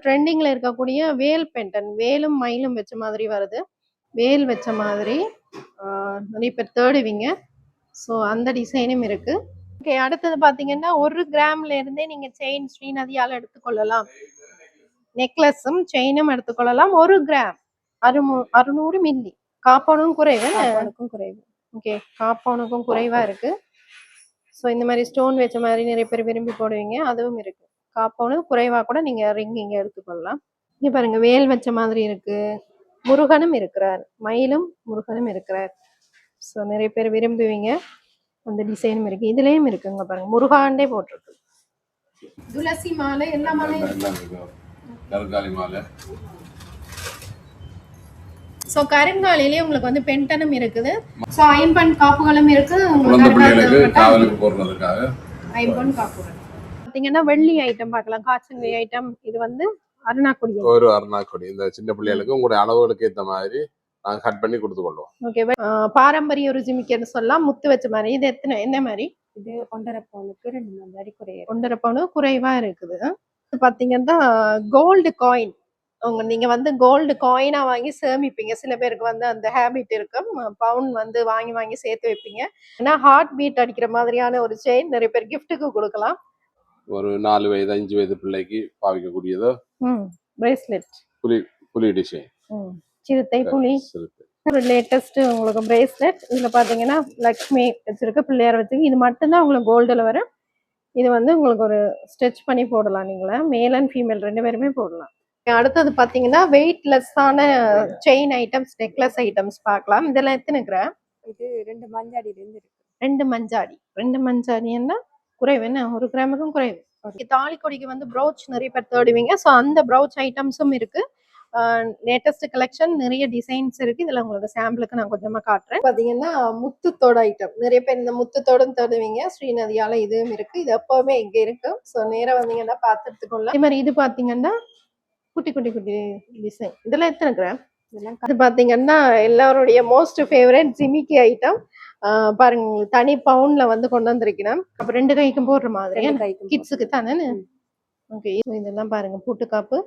ட்ரெண்டிங்ல இருக்கக்கூடிய வேல் பென்டன், வேலும் மயிலும் வச்ச மாதிரி வருது. வேல் வச்ச மாதிரி நிறைய பேர் தேடுவீங்க. ஸோ அந்த டிசைனும் இருக்கு. ஓகே, அடுத்தது பார்த்தீங்கன்னா 1 கிராம்ல இருந்தே நீங்க செயின் ஸ்ரீநதியால் எடுத்துக்கொள்ளலாம். நெக்லஸும் செயினும் எடுத்துக்கொள்ளலாம். 1 கிராம் 600 மில்லி. காப்பனும் குறைவு. ஓகே, காப்பனுக்கும் குறைவா இருக்கு. ஸோ இந்த மாதிரி ஸ்டோன் வச்ச மாதிரி நிறைய பேர் விரும்பி போடுவீங்க, அதுவும் இருக்கு. காப்பனு குறைவா கூட நீங்க ரிங் இங்க எடுத்துக்கொள்ளலாம். இங்க பாருங்க, வேல் வச்ச மாதிரி இருக்கு. முருகனும் இருக்கிறார், மயிலும் முருகனும் இருக்கிறார். ஸோ நிறைய பேர் விரும்புவீங்க. அந்த டிசைனும் இருக்கு, இதுலயும் இருக்குங்க பாருங்க, முருகாண்டே போட்டிருக்கு. துளசி மாலை, எல்லா மாலையும் கருங்காலி மாலை. ஸோ கருங்காலிலேயே உங்களுக்கு வந்து பென்டனும் இருக்குது. ஸோ ஐம்பன் காப்புகளும் இருக்கு. ஐம்பன் காப்புகள் பார்த்தீங்கன்னா வெள்ளி ஐட்டம் பார்க்கலாம், காய்ச்சல் ஐட்டம். இது வந்து அருணாக்குடி, ஒரு அருணாக்குடி. இந்த சின்ன பிள்ளைகளுக்கு உங்களுடைய அளவுகளுக்கு ஏற்ற மாதிரி நாங்கள் கட் பண்ணி கொடுத்துக்கொள்வோம். ஓகே, பாரம்பரிய ஒரு ஜிமிக்கன்னு சொல்லலாம், முத்து வச்ச மாதிரி. இது என்ன மாதிரி? இது 1.5 பவுனுக்கு 2 மணி குறைய, 1.5 பவுனு குறைவா இருக்குது. பார்த்தீங்கன்னா கோல்டு காயின், நீங்க வந்து கோல்டு காயினா வாங்கி சேமிப்பீங்க. சில பேருக்கு வந்து அந்த ஹேபிட் இருக்கும், பவுன் வந்து வாங்கி வாங்கி சேர்த்து வைப்பீங்க. ஏன்னா ஹார்ட் பீட் அடிக்கிற மாதிரியான ஒரு செயின் நிறைய பேர் கிஃப்ட்டுக்கு கொடுக்கலாம். ஒரு 4 வயது 5 வயது பிள்ளைக்கு பாவிக்கக்கூடியதோ பிரேஸ்லெட், புலி டிசைன், சிறுத்தை புலி, ஒரு லேட்டஸ்ட் உங்களுக்கு பிரேஸ்லெட். இதுல பாத்தீங்கன்னா லக்ஷ்மி வச்சிருக்க, பிள்ளையார் வச்சிருக்கு. இது மட்டும்தான் உங்களுக்கு கோல்டுல வரும். இது வந்து உங்களுக்கு ஒரு ஸ்ட்ரெச் பண்ணி போடலாம், நீங்கள மேல் அண்ட் ஃபீமேல் 2 பேருமே போடலாம். அடுத்தது பாத்தீங்கன்னா வெயிட்லெஸ்ஸான செயின் ஐட்டம்ஸ், நெக்லஸ் ஐட்டம்ஸ் பார்க்கலாம். இதெல்லாம் எத்தனை கிராம்? இது 2 மஞ்சாடியில இருந்து இருக்கு. 2 மஞ்சாடின்னா குறைவு, என்ன 1 கிராமுக்கும் குறைவு. தாலி கொடிக்கு வந்து ப்ரௌச் நிறைய பேர் தேடுவீங்க. ஸோ அந்த ப்ரௌச் ஐட்டம்ஸும் இருக்கு. லேட்டஸ்ட் கலெக்ஷன், நிறைய டிசைன்ஸ் இருக்கு. இதுல உங்களுக்கு சாம்பிளுக்கு நான் கொஞ்சமா காட்டுறேன். பாத்தீங்கன்னா முத்துத்தோட ஐட்டம், நிறைய பேர் இந்த முத்துத்தோடும் தேடுவீங்க. ஸ்ரீநதியால இதுவும் இருக்கு. இது எப்பவுமே இங்க இருக்கு. ஸோ நேரா வந்தீங்கன்னா பார்த்துட்டுக்கொள்ளலாம். இதே மாதிரி இது பாத்தீங்கன்னா குட்டி குட்டி குட்டி டிசைன். இதெல்லாம் எத்தனை கிராம்? இது பாத்தீங்கன்னா எல்லாருடைய மோஸ்ட் ஃபேவரட் ஜிமிக்கி ஐட்டம். பாருங்க, தனி பவுன்ல வந்து கொண்டு வந்திருக்கேன். அப்ப 2 கைக்கும் போடுற மாதிரி, கிட்ஸுக்கு தானே. ஓகே, இதெல்லாம் பாருங்க, பூட்டு காப்பு.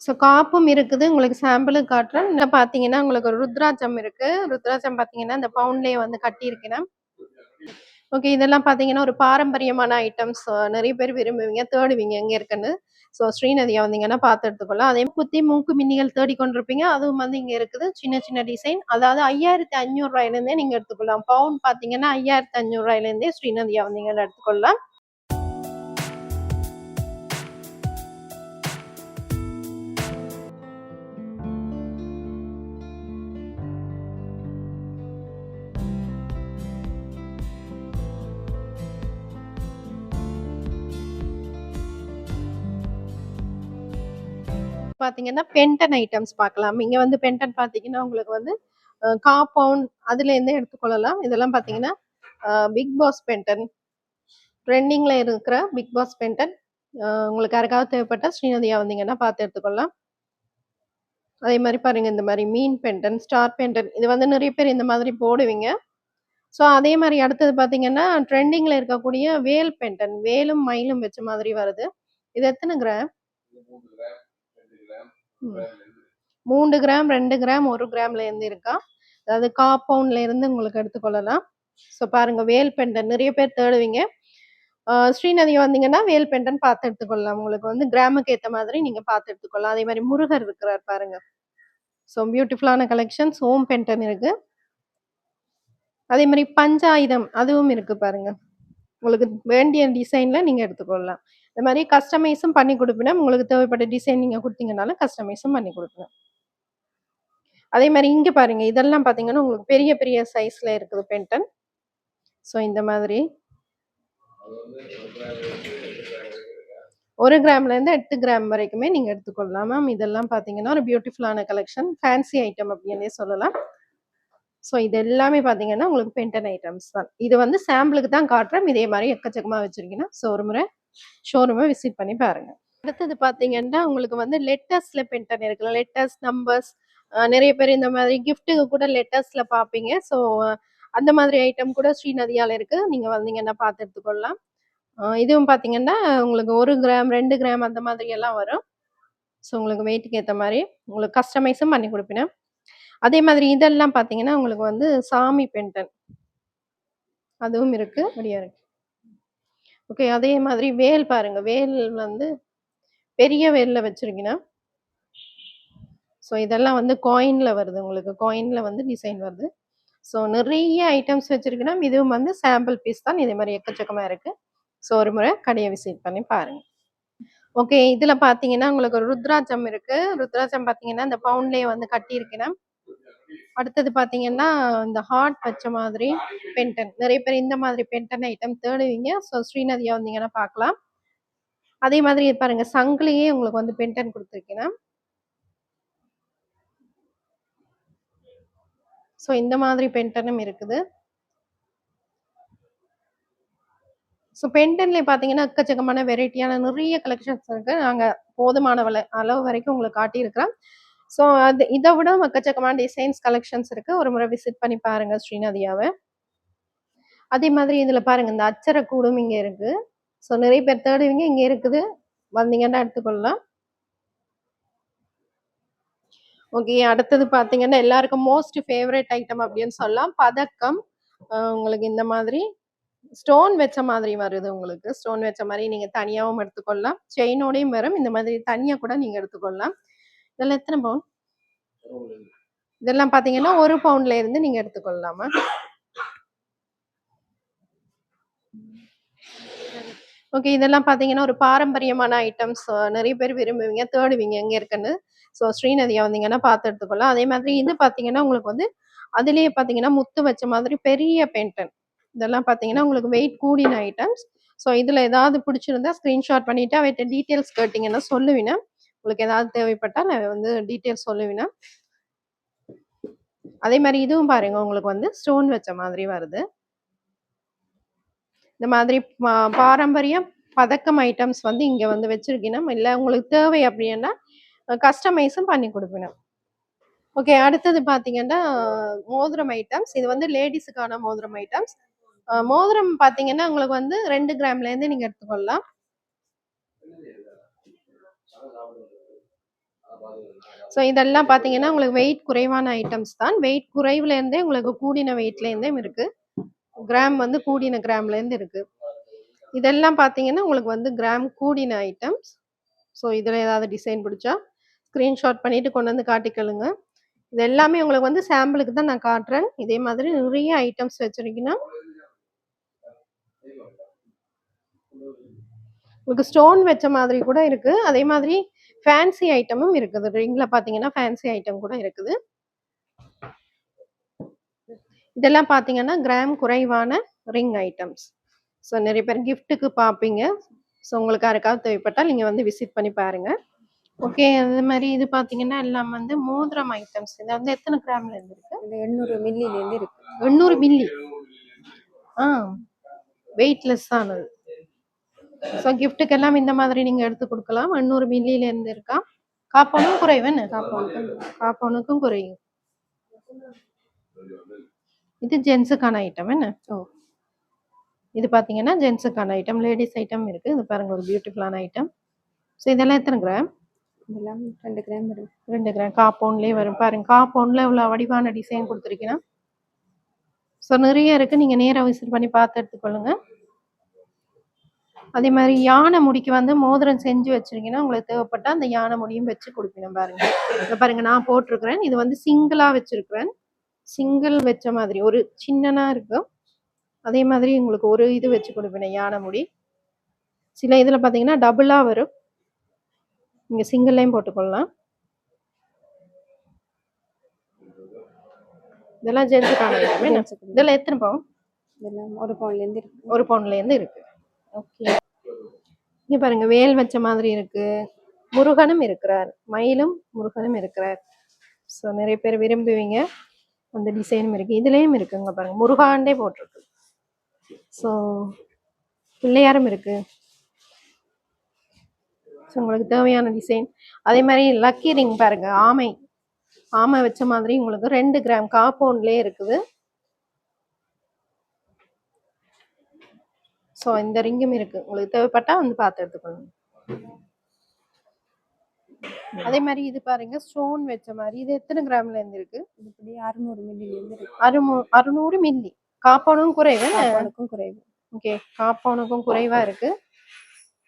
ஸோ காப்பும் இருக்குது, உங்களுக்கு சாம்பிளும் காட்டுறேன். இதில் பார்த்தீங்கன்னா உங்களுக்கு ஒரு ருத்ராட்சம் இருக்கு. ருத்ராட்சம் பார்த்தீங்கன்னா இந்த பவுன்லேயே வந்து கட்டியிருக்கிறேன். ஓகே, இதெல்லாம் பார்த்தீங்கன்னா ஒரு பாரம்பரியமான ஐட்டம்ஸ். நிறைய பேர் விரும்புவீங்க, தேடுவீங்க எங்கே இருக்குன்னு. ஸோ ஸ்ரீநதியா வந்தீங்கன்னா பார்த்து எடுத்துக்கலாம். அதே குத்தி மூக்கு மின்னிகள் தேடி கொண்டிருப்பீங்க, அதுவும் வந்து இங்கே இருக்குது. சின்ன சின்ன டிசைன், அதாவது 5500 ரூபாயிலேருந்தே நீங்கள் எடுத்துக்கலாம். பவுன் பார்த்தீங்கன்னா 5500 ரூபாயிலேருந்தே ஸ்ரீநதியா வந்தீங்கன்னா எடுத்துக்கொள்ளலாம். பாத்தீங்கன்னா பென்டன் ஐட்டம்ஸ் பார்க்கலாம். இங்க வந்து பென்டன் பாத்தீங்கன்னா உங்களுக்கு வந்து காம்பவுண்ட் அதுல இருந்தே எடுத்துக்கொள்ளலாம். இதெல்லாம் பாத்தீங்கன்னா பிக் பாஸ் பென்டன், ட்ரெண்டிங்ல இருக்கிற பிக் பாஸ் பென்டன். உங்களுக்கு யாருக்காவது தேவைப்பட்டா ஸ்ரீநதியா வந்தீங்கன்னா பார்த்து எடுத்துக்கொள்ளலாம். அதே மாதிரி பாருங்க, இந்த மாதிரி மீன் பென்டன், ஸ்டார் பென்டன், இது வந்து நிறைய பேர் இந்த மாதிரி போடுவீங்க. ஸோ அதே மாதிரி அடுத்தது பாத்தீங்கன்னா ட்ரெண்டிங்ல இருக்கக்கூடிய வேல் பென்டன், வேலும் மயிலும் வச்ச மாதிரி வருது. இது எத்தனை கிராம்? 3 கிராம், 2 கிராம், 1 கிராம்ல இருந்து இருக்கா. அதாவது காம்பவுண்ட்ல இருந்து உங்களுக்கு எடுத்துக்கொள்ளலாம். ஸோ பாருங்க, வேல் பெண்டன் நிறைய பேர் தேடுவீங்க. ஸ்ரீநதி வந்தீங்கன்னா வேல் பெண்டன் பார்த்து எடுத்துக்கொள்ளலாம். உங்களுக்கு வந்து கிராமுக்கு ஏற்ற மாதிரி நீங்க பார்த்து எடுத்துக்கொள்ளலாம். அதே மாதிரி முருகர் இருக்கிறார் பாருங்க. ஸோ பியூட்டிஃபுல்லான கலெக்ஷன்ஸ். ஓம் பெண்டன் இருக்கு. அதே மாதிரி பஞ்சாயுதம் அதுவும் இருக்கு பாருங்க. உங்களுக்கு வேண்டிய டிசைன்ல நீங்க எடுத்துக்கொள்ளலாம். இந்த மாதிரி கஸ்டமைஸும் பண்ணி கொடுப்பேன். உங்களுக்கு தேவைப்பட்ட டிசைன் நீங்க கொடுத்தீங்கனாலும் கஸ்டமைஸும் பண்ணி கொடுப்பேன். அதே மாதிரி இங்க பாருங்க, இதெல்லாம் பாத்தீங்கன்னா உங்களுக்கு பெரிய பெரிய சைஸ்ல இருக்குது பென்டன். ஸோ இந்த மாதிரி 1 கிராம்ல இருந்து 8 கிராம் வரைக்குமே நீங்க எடுத்துக்கொள்ளலாம் மேம். இதெல்லாம் பாத்தீங்கன்னா ஒரு பியூட்டிஃபுல்லான கலெக்ஷன், ஃபேன்சி ஐட்டம் அப்படின்னே சொல்லலாம். ஸோ இது எல்லாமே பாத்தீங்கன்னா உங்களுக்கு பென்டன் ஐட்டம்ஸ் தான். இது வந்து சாம்பிளுக்கு தான் காட்டுறேன். இதே மாதிரி எக்கச்சக்கமா வச்சிருக்கீங்கன்னா ஸோ ஒரு முறை ஷோரூமை விசிட் பண்ணி பாருங்க. அடுத்தது பாத்தீங்கன்னா உங்களுக்கு வந்து லெட்டர்ஸ்ல பென்டன் இருக்குல்ல, லெட்டர்ஸ், நம்பர்ஸ். நிறைய பேர் இந்த மாதிரி கிஃப்ட்டுக்கு கூட லெட்டர்ஸ்ல பார்ப்பீங்க. ஸோ அந்த மாதிரி ஐட்டம் கூட ஸ்ரீநதியால இருக்கு. நீங்க வந்தீங்கன்னா பார்த்து எடுத்துக்கொள்ளலாம். இதுவும் பாத்தீங்கன்னா உங்களுக்கு 1 கிராம், 2 கிராம் அந்த மாதிரி எல்லாம் வரும். ஸோ உங்களுக்கு வெயிட்டுக்கு ஏற்ற மாதிரி உங்களுக்கு கஸ்டமைஸும் பண்ணி கொடுப்பேன். அதே மாதிரி இதெல்லாம் பார்த்தீங்கன்னா உங்களுக்கு வந்து சாமி பென்டன் அதுவும் இருக்கு, அப்படியா இருக்கு. ஓகே, அதே மாதிரி வேல் பாருங்க, வேல் வந்து பெரிய வேல்ல வச்சிருக்கீங்கன்னா, ஸோ இதெல்லாம் வந்து காயின்ல வருது, உங்களுக்கு காயின்ல வந்து டிசைன் வருது. ஸோ நிறைய ஐட்டம்ஸ் வச்சிருக்கீங்கன்னா, இதுவும் வந்து சாம்பிள் பீஸ் தான், இதே மாதிரி எக்கச்சக்கமா இருக்கு. ஸோ ஒரு முறை கடையை விசிட் பண்ணி பாருங்க. ஓகே, இதுல பாத்தீங்கன்னா உங்களுக்கு ஒரு ருத்ராட்சம் இருக்கு. ருத்ராட்சம் பாத்தீங்கன்னா இந்த பவுண்ட்லயே வந்து கட்டி இருக்கேன். அடுத்தது பாத்தீங்கன்னா இந்த ஹார்ட் வச்ச மாதிரி பென்டன், நிறைய பேர் இந்த மாதிரி பென்டன் ஐட்டம் தேடுவீங்க. ஸோ ஸ்ரீநதியா வந்தீங்கன்னா பார்க்கலாம். அதே மாதிரி பாருங்க, சங்கிலியே உங்களுக்கு வந்து பென்டன் கொடுத்துருக்கேன். ஸோ இந்த மாதிரி பென்டனும் இருக்குது. ஸோ பென்டன்ல பாத்தீங்கன்னா எக்கச்சக்கமான வெரைட்டியான நிறைய கலெக்ஷன்ஸ் இருக்கு. நாங்க போதுமான அளவு வரைக்கும் உங்களுக்கு காட்டியிருக்கிறோம். ஸோ அது இதை விட எக்கச்சக்கமான டிசைன்ஸ் கலெக்ஷன்ஸ் இருக்கு. ஒரு முறை விசிட் பண்ணி பாருங்க ஸ்ரீநதியாவை. அதே மாதிரி இதுல பாருங்க, இந்த அச்சர கூடும் இங்க இருக்கு. ஸோ நிறைய பேர் தேடுவீங்க, இங்க இருக்குது, வந்தீங்கன்னா எடுத்துக்கொள்ளலாம். ஓகே, அடுத்தது பாத்தீங்கன்னா எல்லாருக்கும் மோஸ்ட் ஃபேவரட் ஐட்டம் அப்படின்னு சொல்லலாம், பதக்கம். உங்களுக்கு இந்த மாதிரி ஸ்டோன் வச்ச மாதிரி வருது. உங்களுக்கு ஸ்டோன் வச்ச மாதிரி நீங்க தனியாவும் எடுத்துக்கொள்ளலாம், செயினோடையும் வரும். இந்த மாதிரி தனியா கூட நீங்க எடுத்துக்கொள்ளலாம். இதெல்லாம் எத்தனை பவுன்? இதெல்லாம் பாத்தீங்கன்னா 1 பவுண்ட்ல இருந்து நீங்க எடுத்துக்கொள்ளலாமா. ஓகே, இதெல்லாம் பாத்தீங்கன்னா ஒரு பாரம்பரியமான ஐட்டம்ஸ். நிறைய பேர் விரும்புவீங்க, தேடுவீங்க எங்க இருக்குன்னு. ஸோ ஸ்ரீநதியா வந்தீங்கன்னா பார்த்து எடுத்துக்கொள்ளலாம். அதே மாதிரி இது பாத்தீங்கன்னா உங்களுக்கு வந்து அதுலயே பாத்தீங்கன்னா முத்து வச்ச மாதிரி பெரிய பென்டன். இதெல்லாம் பாத்தீங்கன்னா உங்களுக்கு வெயிட் கூடின ஐட்டம்ஸ். ஸோ இதுல ஏதாவது பிடிச்சிருந்தா ஸ்கிரீன்ஷாட் பண்ணிட்டு அவர்கிட்ட டீட்டெயில்ஸ் கேட்டீங்கன்னா சொல்லுவீங்க. உங்களுக்கு ஏதாவது தேவைப்பட்டா நான் வந்து டீட்டெயில்ஸ் சொல்லுவீங்க. அதே மாதிரி இதுவும் பாருங்க, உங்களுக்கு வந்து ஸ்டோன் வச்ச மாதிரி வருது. இந்த மாதிரி பாரம்பரிய பதக்கம் ஐட்டம்ஸ் வந்து இங்க வந்து வச்சிருக்கணும். இல்ல உங்களுக்கு தேவை அப்படின்னா கஸ்டமைஸும் பண்ணி கொடுக்கணும். ஓகே, அடுத்தது பாத்தீங்கன்னா மோதிரம் ஐட்டம்ஸ். இது வந்து லேடிஸுக்கான மோதிரம் ஐட்டம்ஸ். மோதிரம் பாத்தீங்கன்னா உங்களுக்கு வந்து 2 கிராம்ல இருந்து நீங்க எடுத்துக்கொள்ளலாம். ஸோ இதெல்லாம் பாத்தீங்கன்னா உங்களுக்கு வெயிட் குறைவான ஐட்டம்ஸ் தான். வெயிட் குறைவுல இருந்தே உங்களுக்கு கூடின வெயிட்ல இருந்தே இருக்கு. கிராம் வந்து கூடின கிராம்ல இருந்து இருக்கு. இதெல்லாம் பாத்தீங்கன்னா உங்களுக்கு வந்து கிராம் கூடின ஐட்டம்ஸ். ஸோ இதுல ஏதாவது டிசைன் பிடிச்சா ஸ்கிரீன்ஷாட் பண்ணிட்டு கொண்டு வந்து காட்டிக்கலுங்க. இது எல்லாமே உங்களுக்கு வந்து சாம்பிளுக்கு தான் நான் காட்டுறேன். இதே மாதிரி நிறைய ஐட்டம்ஸ் வச்சிருக்கீங்கன்னா உங்களுக்கு ஸ்டோன் வச்ச மாதிரி கூட இருக்கு. அதே மாதிரி ஃபேன்சி ஐட்டமும் இருக்குது. ரிங்ல பாத்தீங்கன்னா ஃபேன்சி ஐட்டம் கூட இருக்குது. இதெல்லாம் பாத்தீங்கன்னா கிராம் குறைவான ரிங் ஐட்டம்ஸ். ஸோ நிறைய பேர் கிஃப்ட்டுக்கு பார்ப்பீங்க. ஸோ உங்களுக்கு யாருக்காவது தேவைப்பட்டால் நீங்க வந்து விசிட் பண்ணி பாருங்க. ஓகே, அதே மாதிரி இது பாத்தீங்கன்னா எல்லாம் வந்து மோதிரம் ஐட்டம்ஸ். இது வந்து எத்தனை கிராம்ல இருந்து இருக்கு? 800 மில்லில இருந்து இருக்கு. 800 மில்லி. வெயிட்லெஸ் ஆனது. ஸோ கிஃப்ட்டுக்கு எல்லாம் இந்த மாதிரி நீங்க எடுத்து கொடுக்கலாம். 800 மில்லியில இருந்து இருக்கா. காப்பனும் குறைவன், காப்பனுக்கும் குறையும். இது ஜென்ஸுக்கான ஐட்டம் என்ன. இது பாத்தீங்கன்னா ஜென்ஸுக்கான ஐட்டம், லேடிஸ் ஐட்டம் இருக்கு. இது பாருங்க, ஒரு பியூட்டிஃபுல்லான ஐட்டம். ஸோ இதெல்லாம் எத்தனை கிராம்? இதெல்லாம் 2 கிராம் வரும். 2 கிராம் காப்பவுண்ட்லயே வரும். பாருங்க, காப்பவுண்ட்ல இவ்வளவு வடிவான டிசைன் கொடுத்துருக்கீங்கன்னா. ஸோ நிறைய இருக்கு, நீங்க நேரா விசிட் பண்ணி பார்த்து எடுத்துக்கொள்ளுங்க. அதே மாதிரி யானை முடிக்கு வந்து மோதிரம் செஞ்சு வச்சிருக்கீங்கன்னா உங்களுக்கு தேவைப்பட்டா அந்த யானை முடியும் வச்சு கொடுப்பீங்க. பாருங்க, இதை பாருங்க, நான் போட்டிருக்கிறேன். இது வந்து சிங்கிளா வச்சிருக்கிறேன். சிங்கிள் வச்ச மாதிரி ஒரு சின்னனா இருக்கும். அதே மாதிரி உங்களுக்கு ஒரு இது வச்சு கொடுப்பேன் யானை முடி. சில இதுல பாத்தீங்கன்னா டபுளா வரும், நீங்க சிங்கிள்லையும் போட்டுக்கொள்ளலாம். இதெல்லாம் ஜென்ஸுக்கான ஐட்டம். இதெல்லாம் எத்தனை பவுன்? இதெல்லாம் 1 பவுண்ட்ல இருந்து இருக்கு. 1 பவுண்ட்ல இருந்து இருக்கு. ஓகே, இங்க பாருங்க, வேல் வச்ச மாதிரி இருக்கு. முருகனும் இருக்கிறார், மயிலும் முருகனும் இருக்கிறார். ஸோ நிறைய பேர் விரும்புவீங்க. அந்த டிசைனும் இருக்கு, இதுலயும் இருக்குங்க. பாருங்க, முருகாண்டே போட்டிருக்கு. ஸோ பிள்ளையாரும் இருக்கு. ஸோ உங்களுக்கு தேவையான டிசைன். அதே மாதிரி லக்கி ரிங் பாருங்க, ஆமை வச்ச மாதிரி உங்களுக்கு 2 கிராம் காம்பவுண்ட்லயே இருக்குது. ஸோ இந்த ரிங்கும் இருக்கு, உங்களுக்கு தேவைப்பட்டா வந்து பார்த்து எடுத்துக்கணும். அதே மாதிரி இது பாருங்க ஸ்டோன் வச்ச மாதிரி. இது எத்தனை கிராம்ல இருந்து இருக்கு? இது இப்படி 600 மில்லில இருந்து இருக்கு. 600 மில்லி. காப்பவுனும் குறைவு. காப்பவுனுக்கும் குறைவு. ஓகே, காப்பவுனுக்கும் குறைவா இருக்கு.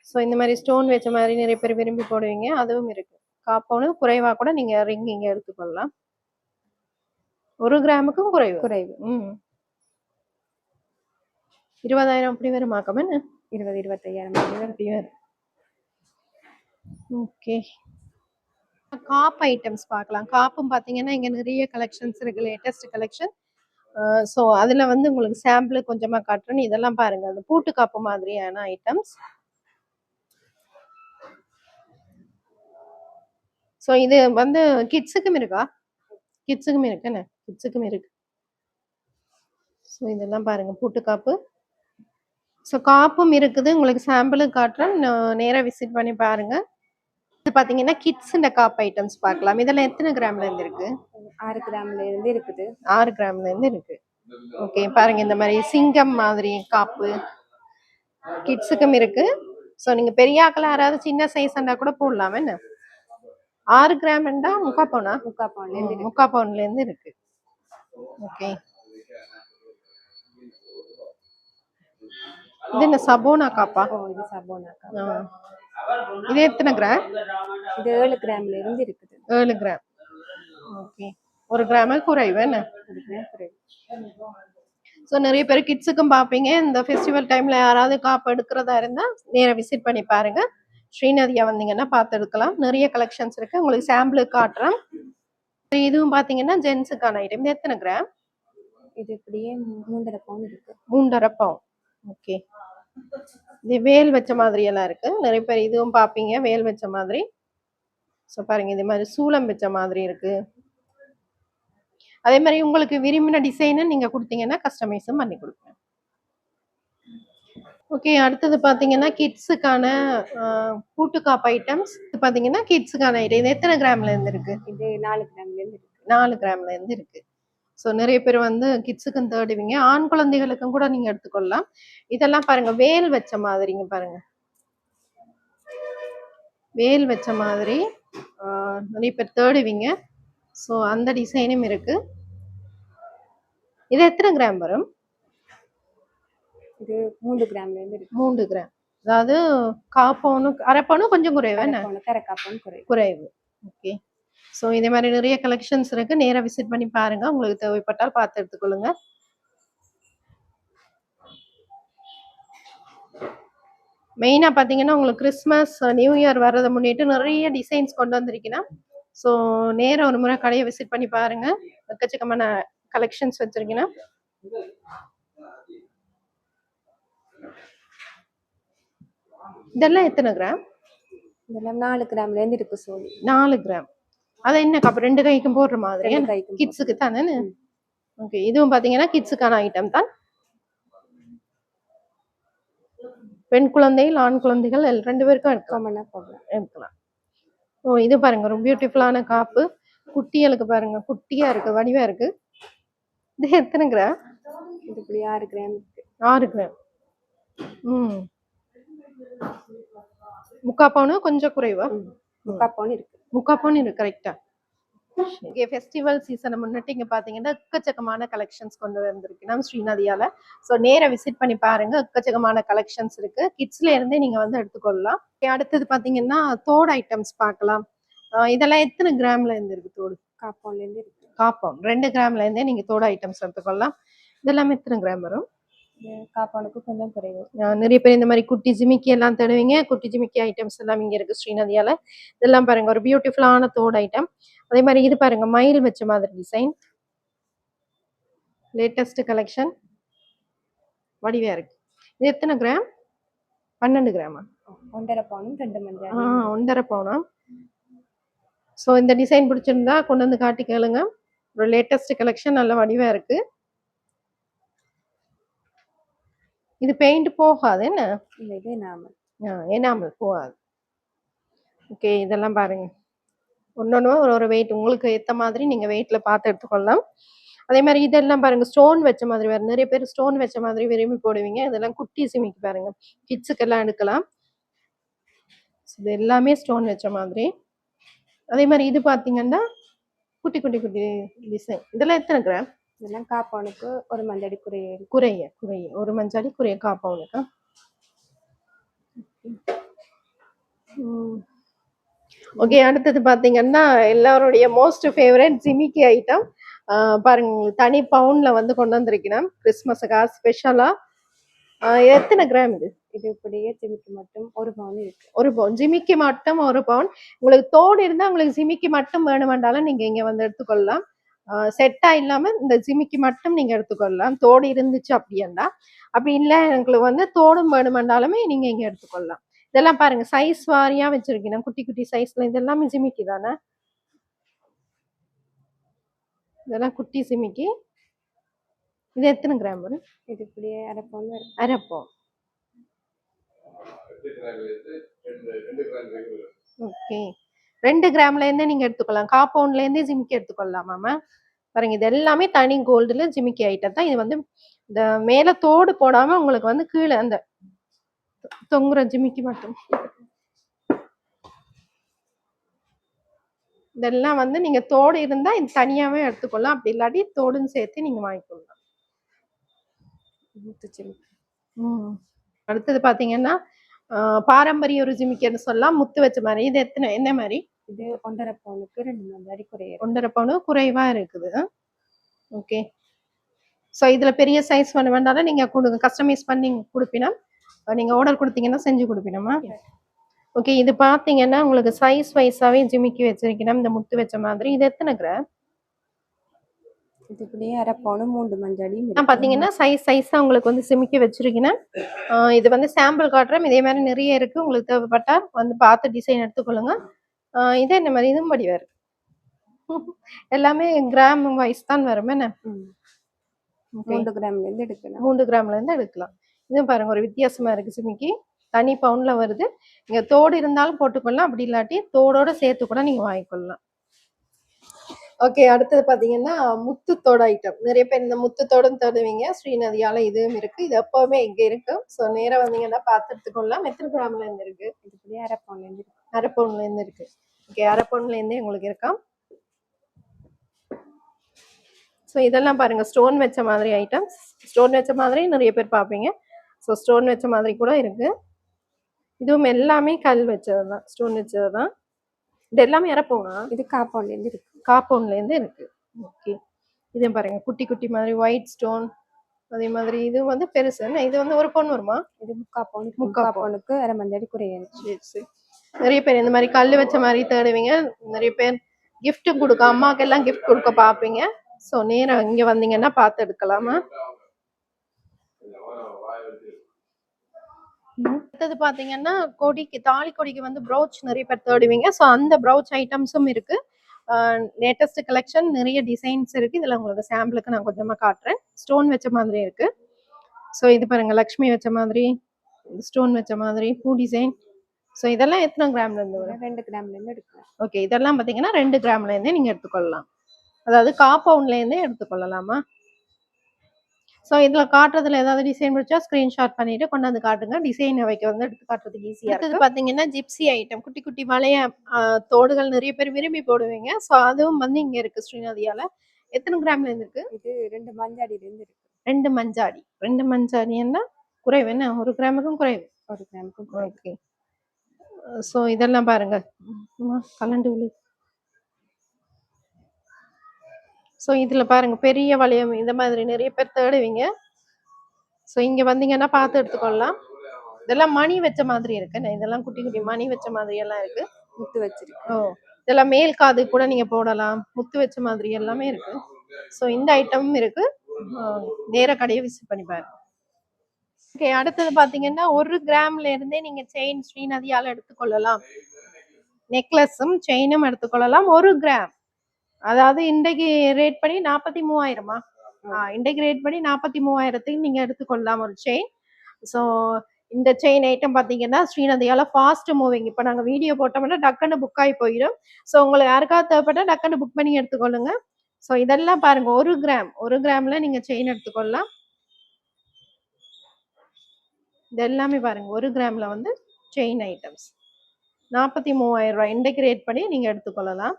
ஸோ இந்த மாதிரி ஸ்டோன் வச்ச மாதிரி நிறைய பேர் விரும்பி போடுவீங்க, அதுவும் இருக்கு. காப்பவுனு குறைவா கூட நீங்க ரிங் இங்க எடுத்துக்கொள்ளலாம். 1 கிராமுக்கும் குறைவு. குறைவு. 20,000 அப்படி வருமாக்கம் என்ன? 20-25,000 அப்படி வரும். ஓகே, காப் ஐட்டம்ஸ் பார்க்கலாம். காப்பும் பார்த்தீங்கன்னா இங்க நிறைய கலெக்ஷன்ஸ் இருக்கு, லேட்டஸ்ட் கலெக்ஷன். ஸோ அதுல வந்து உங்களுக்கு சாம்பிள் கொஞ்சமா காட்டுறேன். இதெல்லாம் பாருங்க, அந்த பூட்டு காப்பு மாதிரியான ஐட்டம்ஸ். ஸோ இது வந்து கிட்ஸுக்கும் இருக்கா? கிட்ஸுக்கும் இருக்குன்னு, கிட்ஸுக்கும் இருக்கு. ஸோ இதெல்லாம் பாருங்க பூட்டு காப்பு. ஸோ காப்பும் இருக்குது, உங்களுக்கு சாம்பிளும் காட்டுறேன், நேராக விசிட் பண்ணி பாருங்க. இது பார்த்தீங்கன்னா கிட்ஸ் இந்த காப் ஐட்டம்ஸ் பார்க்கலாம். இதெல்லாம் எத்தனை கிராம்ல இருந்து இருக்கு? 6 கிராம்ல இருந்து இருக்குது. 6 கிராம்ல இருந்து இருக்கு. ஓகே, பாருங்க இந்த மாதிரி சிங்கம் மாதிரி காப்பு கிட்ஸுக்கும் இருக்கு. ஸோ நீங்க பெரிய ஆக்கள் யாராவது சின்ன சைஸ்ண்டா கூட போடலாம் என்ன. 6 கிராம்ண்டா முக்கா பவுனா? முக்கா பவுன்ல இருந்து இருக்கு. ஓகே, இது என்ன சபோனா காப்பா? இது சபோனா காப். இது எத்தனை கிராம்? இது 7 கிராம்ல இருந்து இருக்குது. 7 கிராம். ஓகே, 1 கிராம் குறைவு என்ன? 1 கிராம் குறைவு. ஸோ நிறைய பேர் கிட்ஸுக்கும் பார்ப்பீங்க. இந்த ஃபெஸ்டிவல் டைம்ல யாராவது காப்பு எடுக்கிறதா இருந்தா நேராக விசிட் பண்ணி பாருங்க. ஸ்ரீநதியா வந்தீங்கன்னா பார்த்து எடுக்கலாம். நிறைய கலெக்ஷன்ஸ் இருக்கு, உங்களுக்கு சாம்பிள் காட்டுறேன். இதுவும் பார்த்தீங்கன்னா ஜென்ஸுக்கான ஐட்டம். இது எத்தனை கிராம்? இது இப்படியே 3.5 பவுன் இருக்கு. 3.5 பவுன். ஓகே, இது வேல் வச்ச மாதிரி எல்லாம் இருக்கு. நிறைய பேர் இதுவும் பார்ப்பீங்க, வேல் வச்ச மாதிரி. ஸோ பாருங்க, இது மாதிரி சூளம் வச்ச மாதிரி இருக்கு. அதே மாதிரி உங்களுக்கு விரும்பின டிசைனை நீங்க கொடுத்தீங்கன்னா கஸ்டமைஸும் பண்ணி கொடுப்பேன். ஓகே, அடுத்தது பாத்தீங்கன்னா கிட்ஸுக்கான பூட்டுக்காப் ஐட்டம்ஸ். இது பாத்தீங்கன்னா கிட்ஸுக்கான ஐட்டம். இது எத்தனை கிராம்ல இருந்து இருக்கு? இது 4 கிராம்ல இருந்து இருக்கு. 4 கிராம்ல இருந்து இருக்கு. ஸோ நிறைய பேர் வந்து கிட்ஸுக்கும் தேடுவீங்க, ஆண் குழந்தைகளுக்கும் கூட நீங்க எடுத்துக்கொள்ளலாம். இதெல்லாம் பாருங்க வேல் வச்ச மாதிரிங்க, பாருங்க வேல் வச்ச மாதிரி நிறைய பேர் தேடுவீங்க. ஸோ அந்த டிசைனும் இருக்கு. இது எத்தனை கிராம் வரும்? இது 3 கிராம்ல இருந்து இருக்கு. 3 கிராம். அதாவது காப்பவுனும் அரைப்பவுனும் கொஞ்சம் குறைவு என்ன? குறைவு. ஓகே, ஸோ இதே மாதிரி நிறைய கலெக்ஷன்ஸ் இருக்கு, நேராக விசிட் பண்ணி பாருங்க. உங்களுக்கு தேவைப்பட்டால் பார்த்து எடுத்துக்கொள்ளுங்க. மெயினா பாத்தீங்கன்னா உங்களுக்கு கிறிஸ்மஸ் நியூ இயர் வர்றதை முன்னிட்டு நிறைய டிசைன்ஸ் கொண்டு வந்திருக்கீங்கன்னா, ஸோ நேரம் ஒரு முறை கடையை விசிட் பண்ணி பாருங்க. எக்கச்சக்கமான கலெக்ஷன்ஸ் வச்சிருக்கீங்கன்னா. இதெல்லாம் எத்தனை கிராம்? இதெல்லாம் 4 கிராம்ல இருந்து இருக்கு. சோழி 4 கிராம். அது என்ன காப்பு? 2 கைக்கும் போடுற மாதிரி கிட்ஸுக்கு தானே? ஓகே, இதுவும் பாத்தீங்கன்னா கிட்ஸுக்கான ஐட்டம் தான். பெண் குழந்தைகள் ஆண் குழந்தைகள் 2 பேருக்கும் எடுக்கலாம். ஓ, இது பாருங்க ரொம்ப பியூட்டிஃபுல்லான காப்பு. குட்டிகளுக்கு பாருங்க, குட்டியா இருக்கு, வடிவா இருக்கு. இது எத்தனை கிராம்? இது இப்படி 6 கிராம் இருக்கு. 6 கிராம். முக்கா பவுனு கொஞ்சம் குறைவா? முக்கா பவுன் இருக்கு. முக்கா பவுன் இருக்கு, கரெக்டா. இங்கே ஃபெஸ்டிவல் சீசனை முன்னிட்டு இங்க பாத்தீங்கன்னா எக்கச்சக்கமான கலெக்ஷன்ஸ் கொண்டு வந்திருக்கு நம்ம ஸ்ரீநதியால. ஸோ நேர விசிட் பண்ணி பாருங்க, எக்கச்சக்கமான கலெக்ஷன்ஸ் இருக்கு. கிட்ஸ்ல இருந்தே நீங்க வந்து எடுத்துக்கொள்ளலாம். அடுத்தது பாத்தீங்கன்னா தோடு ஐட்டம்ஸ் பார்க்கலாம். இதெல்லாம் எத்தனை கிராம்ல இருந்து இருக்கு தோடு? காப்பவுன்ல இருந்து இருக்கு. காப்பவுன் 2 கிராம்ல இருந்தே நீங்க தோடு ஐட்டம்ஸ் எடுத்துக்கொள்ளலாம். இதெல்லாம் எத்தனை கிராம் வரும்? காப்பவுனுக்கு கொஞ்சம் குறைவு. நிறைய பேர் இந்த மாதிரி குட்டி ஜிமிக்கி எல்லாம் தருவீங்க. குட்டி ஜிமிக்கி ஐட்டம்ஸ் எல்லாம் இங்க இருக்கு ஸ்ரீநதியால. இதெல்லாம் பாருங்க ஒரு பியூட்டிஃபுல்லான தோடு ஐட்டம். அதே மாதிரி இது பாருங்க மயில் வச்ச மாதிரி டிசைன், லேட்டஸ்ட் கலெக்ஷன், வடிவா இருக்கு. இது எத்தனை கிராம்? 12 கிராமா? 1.5 பவுனும் 2 மஞ்சள். 1.5 பவுனா? ஸோ இந்த டிசைன் பிடிச்சிருந்தா கொண்டு வந்து காட்டி கேளுங்க. ஒரு லேட்டஸ்ட் கலெக்ஷன், நல்ல வடிவா இருக்கு. இது பெயிண்ட் போகாது என்ன? இல்லை, இது எனாமல். எனாமல் போகாது. ஓகே, இதெல்லாம் பாருங்க ஒன்னொன்னு ஒரு வெயிட் உங்களுக்கு ஏற்ற மாதிரி நீங்க வெயிட்ல பார்த்து எடுத்துக்கொள்ளலாம். அதே மாதிரி இதெல்லாம் பாருங்க ஸ்டோன் வச்ச மாதிரி வேறு. நிறைய பேர் ஸ்டோன் வச்ச மாதிரி விரும்பி போடுவீங்க. இதெல்லாம் குட்டி சிமிக்கு பாருங்க, கிட்ஸுக்கு எல்லாம் எடுக்கலாம். இது எல்லாமே ஸ்டோன் வச்ச மாதிரி. அதே மாதிரி இது பாத்தீங்கன்னா குட்டி குட்டி குட்டி டிசைன். இதெல்லாம் எத்தனை கிராம்? இதெல்லாம் காப்பவனுக்கு ஒரு மஞ்சடி குறையல். குறைய ஒரு மஞ்சாடி குறைய காப்பவனுக்கா? ஓகே, அடுத்தது பாத்தீங்கன்னா எல்லாருடைய மோஸ்ட் ஃபேவரட் ஜிமிக்கி ஐட்டம். பாருங்க, உங்களுக்கு தனி பவுன்ல வந்து கொண்டு வந்திருக்கிறேன் கிறிஸ்மஸுக்கா ஸ்பெஷலா. எத்தனை கிராம் இது? இது இப்படியே ஜிமிக்கி மட்டும் ஒரு பவுன் இருக்கு. ஒரு பவுன் ஜிமிக்கி மட்டும் ஒரு பவுன். உங்களுக்கு தோடு இருந்தா உங்களுக்கு ஜிமிக்கி மட்டும் வேணுமென்றாலும் நீங்க இங்க வந்து எடுத்துக்கொள்ளலாம். செட்டா இல்லாம இந்த ஜிமிக்கி மட்டும் நீங்க எடுத்துக்கொள்ளலாம், தோடு இருந்துச்சு அப்படின்னா. அப்படி இல்லை உங்களுக்கு வந்து தோடும் வேணுமென்றாலுமே நீங்க இங்க எடுத்துக்கொள்ளலாம். இதெல்லாம் பாருங்க சைஸ் வாரியா வச்சிருக்கேன், குட்டி குட்டி சைஸ்ல. இது எல்லாமே ஜிமிக்கி தானே? இதெல்லாம் குட்டி ஜிமிக்கி. இது எத்தனை கிராம் வரும்? இது இப்படியே அரை பவுன் வரும். அரை பவுன். ஓகே, 2 கிராம்ல இருந்தே நீங்க எடுத்துக்கலாம். காம்பவுண்ட்ல இருந்தே ஜிமிக்கி எடுத்துக்கொள்ளலாமா? பாருங்க, இது எல்லாமே தனி கோல்டுல ஜிமிக்கி ஐட்டம் தான். இது வந்து இந்த மேல தோடு போடாம உங்களுக்கு வந்து கீழே அந்த தொங்குற ஜிமிக்கி மட்டும். இதெல்லாம் வந்து நீங்க தோடு இருந்தா இது தனியாவே எடுத்துக்கொள்ளலாம், அப்படி இல்லாட்டி தோடுன்னு சேர்த்து நீங்க வாங்கிக்கொள்ளலாம். அடுத்தது பாத்தீங்கன்னா பாரம்பரிய ஒரு ஜிமிக்கின்னு சொல்லலாம், முத்து வச்ச மாதிரி. இது என்ன மாதிரி? இது 1.5 பவுனுக்கு 2 மஞ்சடி குறையல். 1.5 பவுனு குறைவா இருக்குது. ஓகே, ஸோ இதுல பெரிய சைஸ் வேண்டாலும் நீங்க கொடுங்க, கஸ்டமைஸ் பண்ணி கொடுப்பினா. நீங்க ஆர்டர் கொடுத்தீங்கன்னா செஞ்சு கொடுப்பினோமா? ஓகே, இது பாத்தீங்கன்னா உங்களுக்கு சைஸ் வைஸாவே ஜிமிக்கி வச்சிருக்கணும் இந்த முத்து வச்ச மாதிரி. இது எத்தனை கிராம்? இது இப்படியே அரை பவுனு 3 மஞ்சடி. பாத்தீங்கன்னா சைஸா உங்களுக்கு வந்து ஜிமிக்கி வச்சிருக்கேன். இது வந்து சாம்பிள் காட்டுறேன், இதே மாதிரி நிறைய இருக்கு. உங்களுக்கு தேவைப்பட்டா வந்து பார்த்து டிசைன் எடுத்துக்கொள்ளுங்க. இதே என்ன மாதிரி இதுவும் படி வேறு எல்லாமே கிராம் வைஸ் தான் வரும். என்ன 3 கிராம்ல இருந்து எடுக்கலாம். 3 கிராம்ல இருந்து எடுக்கலாம். இதுவும் பாருங்க ஒரு வித்தியாசமா இருக்கு ஜிமிக்கி, தனி பவுன்ல வருது. நீங்க தோடு இருந்தாலும் போட்டுக்கொள்ளலாம், அப்படி இல்லாட்டி தோடோட சேர்த்து கூட நீங்க வாங்கிக்கொள்ளலாம். ஓகே, அடுத்தது பாத்தீங்கன்னா முத்துத்தோடு ஐட்டம். நிறைய பேர் இந்த முத்துத்தோடும் தேடுவீங்க, ஸ்ரீநதியால இதுவும் இருக்கு. இது எப்பவுமே இங்க இருக்கு. ஸோ நேரா வந்தீங்கன்னா பார்த்து எடுத்துக்கொள்ளலாம். எத்தனை கிராம்ல இருந்து இருக்கு? இது இப்படியே அரை பவுன்ல இருந்து இருக்கு. அரை பவுன்ல இருந்து இருக்கு. ஓகே, அரை பவுன்ல இருந்தே உங்களுக்கு இருக்கா. ஸோ இதெல்லாம் பாருங்க ஸ்டோன் வச்ச மாதிரி ஐட்டம்ஸ். ஸ்டோன் வச்ச மாதிரி நிறைய பேர் பார்ப்பீங்க. ஸோ ஸ்டோன் வச்ச மாதிரி கூட இருக்கு. இதுவும் எல்லாமே கல் வச்சது தான், ஸ்டோன் வச்சது தான். இது எல்லாமே அரை பவுனா? இது காம்பவுண்ட்ல இருந்து இருக்கு. காம்பவுண்ட்ல இருந்து இருக்கு. ஓகே, இதையும் பாருங்க குட்டி குட்டி மாதிரி ஒயிட் ஸ்டோன். அதே மாதிரி இது வந்து பெருசு. இது வந்து ஒரு பவுன் வருமா? இது 3/4 பவுனுக்கு அரை மஞ்சடி குறையல். சரி சரி. நிறைய பேர் இந்த மாதிரி கல் வச்ச மாதிரி தேடுவீங்க. நிறைய பேர் கிஃப்ட் கொடுக்க, அம்மாவுக்கு எல்லாம் கிஃப்ட் கொடுக்க பார்ப்பீங்க. ஸோ நேரம் இங்க வந்தீங்கன்னா பார்த்து எடுக்கலாமா. அடுத்தது பாத்தீங்கன்னா கொடிக்கு, தாலி கொடிக்கு வந்து ப்ரௌச் நிறைய பேர் தேடுவீங்க. ஸோ அந்த ப்ரௌச் ஐட்டம்ஸும் இருக்கு. லேட்டஸ்ட் கலெக்ஷன், நிறைய டிசைன்ஸ் இருக்கு. இதுல உங்களுக்கு சாம்பிளுக்கு நான் கொஞ்சமா காட்டுறேன். ஸ்டோன் வச்ச மாதிரி இருக்கு. ஸோ இது பாருங்க லக்ஷ்மி வச்ச மாதிரி, ஸ்டோன் வச்ச மாதிரி, பூ டிசைன். ஸோ இதெல்லாம் எத்தனை கிராம்ல இருந்து வரும்? 2 கிராம்ல இருந்து எடுக்கலாம். ஓகே, இதெல்லாம் பாத்தீங்கன்னா 2 கிராம்ல இருந்தே நீங்க எடுத்துக்கொள்ளலாம். அதாவது காம்பவுண்ட்ல இருந்தே எடுத்துக்கொள்ளலாமா. ஸோ இதுல காட்டுறதுல ஏதாவது டிசைன் பிடிச்சா ஸ்கிரீன்ஷாட் பண்ணிட்டு கொண்டாந்து காட்டுங்க. டிசைன் வைக்க வந்து எடுத்து காட்டுறதுக்கு ஈஸியா இருக்கு. பாத்தீங்கன்னா ஜிப்சி ஐட்டம், குட்டி குட்டி வளைய தோடுகள் நிறைய பேர் விரும்பி போடுவீங்க. ஸோ அதுவும் வந்து இங்க இருக்கு ஸ்ரீநதியால. எத்தனை கிராம்ல இருந்து இருக்கு? இது 2 மஞ்சாடில இருந்து இருக்கு. 2 மஞ்சாடி. 2 மஞ்சாடின்னா குறைவு என்ன? 1 கிராமுக்கும் குறைவு. 1 கிராமுக்கும் குறைவு. ஓகே, ஸோ இதெல்லாம் பாருங்க கலண்டு விழு. ஸோ இதுல பாருங்க பெரிய வளையம், இந்த மாதிரி நிறைய பேர் தேடுவீங்க. ஸோ இங்க வந்தீங்கன்னா பார்த்து எடுத்துக்கொள்ளலாம். இதெல்லாம் மணி வச்ச மாதிரி இருக்கு. இதெல்லாம் குட்டி குட்டி மணி வச்ச மாதிரி எல்லாம் இருக்கு. முத்து வச்சிருக்கு. ஓ, இதெல்லாம் மேல் காது கூட நீங்க போடலாம். முத்து வச்ச மாதிரி எல்லாமே இருக்கு. ஸோ இந்த ஐட்டமும் இருக்கு. நேர கடையை விசிட் பண்ணி பாருங்க. ஓகே, அடுத்தது பாத்தீங்கன்னா 1 கிராம்ல இருந்தே நீங்க செயின் ஸ்ரீநதியால எடுத்துக்கொள்ளலாம். நெக்லஸும் செயினும் எடுத்துக்கொள்ளலாம். 1 கிராம், அதாவது இன்றைக்கு ரேட் படி 43,000மா? இன்றைக்கு ரேட் படி 43,000த்துக்கு நீங்க எடுத்துக்கொள்ளலாம் ஒரு செயின். ஸோ இந்த செயின் ஐட்டம் பாத்தீங்கன்னா ஸ்ரீநதியால ஃபாஸ்ட் மூவிங். இப்போ நாங்க வீடியோ போட்டோம்னா டக்குன்னு புக் ஆகி போயிடும். ஸோ உங்களுக்கு யாருக்காவது தேவைப்பட்டா டக்குன்னு புக் பண்ணி எடுத்துக்கொள்ளுங்க. ஸோ இதெல்லாம் பாருங்க 1 கிராம், 1 கிராம்ல நீங்க செயின் எடுத்துக்கொள்ளலாம். இது எல்லாமே பாருங்க 1 கிராம்ல வந்து செயின் ஐட்டம்ஸ். 43,000 ரூபாய் இன்றைக்கு ரேட் பண்ணி நீங்க எடுத்துக்கொள்ளலாம்.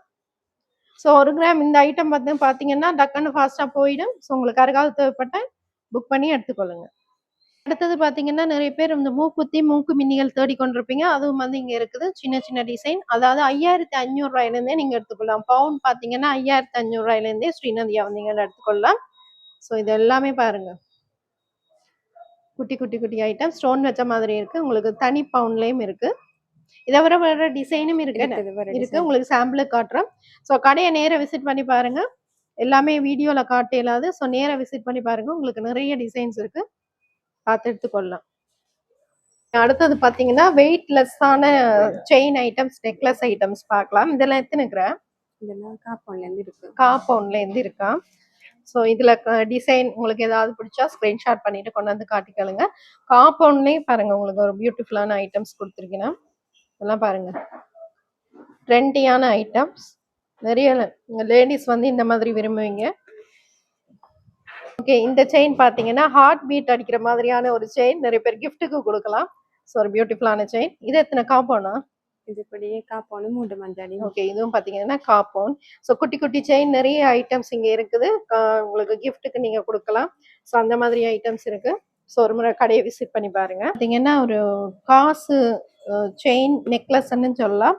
ஸோ 1 கிராம் இந்த ஐட்டம் பார்த்தீங்கன்னா டக்குன்னு ஃபாஸ்ட்டாக போயிடும். ஸோ உங்களுக்கு யாருக்காவது தேவைப்பட்ட புக் பண்ணி எடுத்துக்கொள்ளுங்க. அடுத்தது பார்த்தீங்கன்னா நிறைய பேர் இந்த மூக்குத்தி மூக்கு மின்னிகள் தேடி கொண்டிருப்பீங்க. அதுவும் இங்கே இருக்குது சின்ன சின்ன டிசைன். அதாவது 5,500 ரூபாயிலேருந்தே நீங்கள் எடுத்துக்கொள்ளலாம். பவுன் பார்த்தீங்கன்னா 5,500 ரூபாயிலேருந்தே ஸ்ரீநதியா வந்தீங்கன்னா எடுத்துக்கொள்ளலாம். ஸோ இது எல்லாமே பாருங்க குட்டி குட்டி குட்டி ஐட்டம் ஸ்டோன் வச்ச மாதிரி இருக்கு. உங்களுக்கு தனி பவுன்லேயும் இருக்கு. இதை விட வேற டிசைனும் இருக்கு. உங்களுக்கு சாம்பிளுக்கு காட்டுறோம். ஸோ கடையை நேராக விசிட் பண்ணி பாருங்க. எல்லாமே வீடியோவில் காட்ட இயலாது. ஸோ நேராக விசிட் பண்ணி பாருங்க. உங்களுக்கு நிறைய டிசைன்ஸ் இருக்கு, பார்த்து எடுத்துக்கொள்ளலாம். அடுத்தது பார்த்தீங்கன்னா வெயிட்லெஸ்ஸான செயின் ஐட்டம்ஸ், நெக்லஸ் ஐட்டம்ஸ் பார்க்கலாம். இதெல்லாம் எத்தனை கிராம்? இதெல்லாம் காப்பவுண்ட்லேருந்து இருக்கு. காப்பவுண்ட்லேருந்து இருக்கா? ஸோ இதில் டிசைன் உங்களுக்கு ஏதாவது பிடிச்சா ஸ்க்ரீன்ஷாட் பண்ணிட்டு கொண்டு வந்து காட்டிக்கலுங்க. காம்பவுண்ட்லேயே பாருங்க உங்களுக்கு ஒரு பியூட்டிஃபுல்லான ஐட்டம்ஸ் கொடுத்துருக்கீங்கன்னா இதெல்லாம் பாருங்க ட்ரெண்டியான ஐட்டம்ஸ். நிறைய லேடிஸ் இந்த மாதிரி விரும்புவீங்க. ஓகே, இந்த செயின் பார்த்தீங்கன்னா ஹார்ட் பீட் அடிக்கிற மாதிரியான ஒரு செயின். நிறைய பேர் கிஃப்ட்டுக்கு கொடுக்கலாம். ஸோ ஒரு பியூட்டிஃபுல்லான செயின். இது எத்தனை காம்பவுண்டா? இதுபடியே காப்பவுண்டு 3 மஞ்சாடி. ஓகே, இதுவும் பார்த்தீங்கன்னா காம்பவுண்ட். ஸோ குட்டி குட்டி செயின் நிறைய ஐட்டம்ஸ் இங்கே இருக்குது. உங்களுக்கு கிஃப்ட்டுக்கு நீங்கள் கொடுக்கலாம். ஸோ அந்த மாதிரி ஐட்டம்ஸ் இருக்கு. ஸோ ஒரு முறை கடையை விசிட் பண்ணி பாருங்க. பார்த்தீங்கன்னா ஒரு காசு செயின் நெக்லஸ்ன்னு சொல்லலாம்.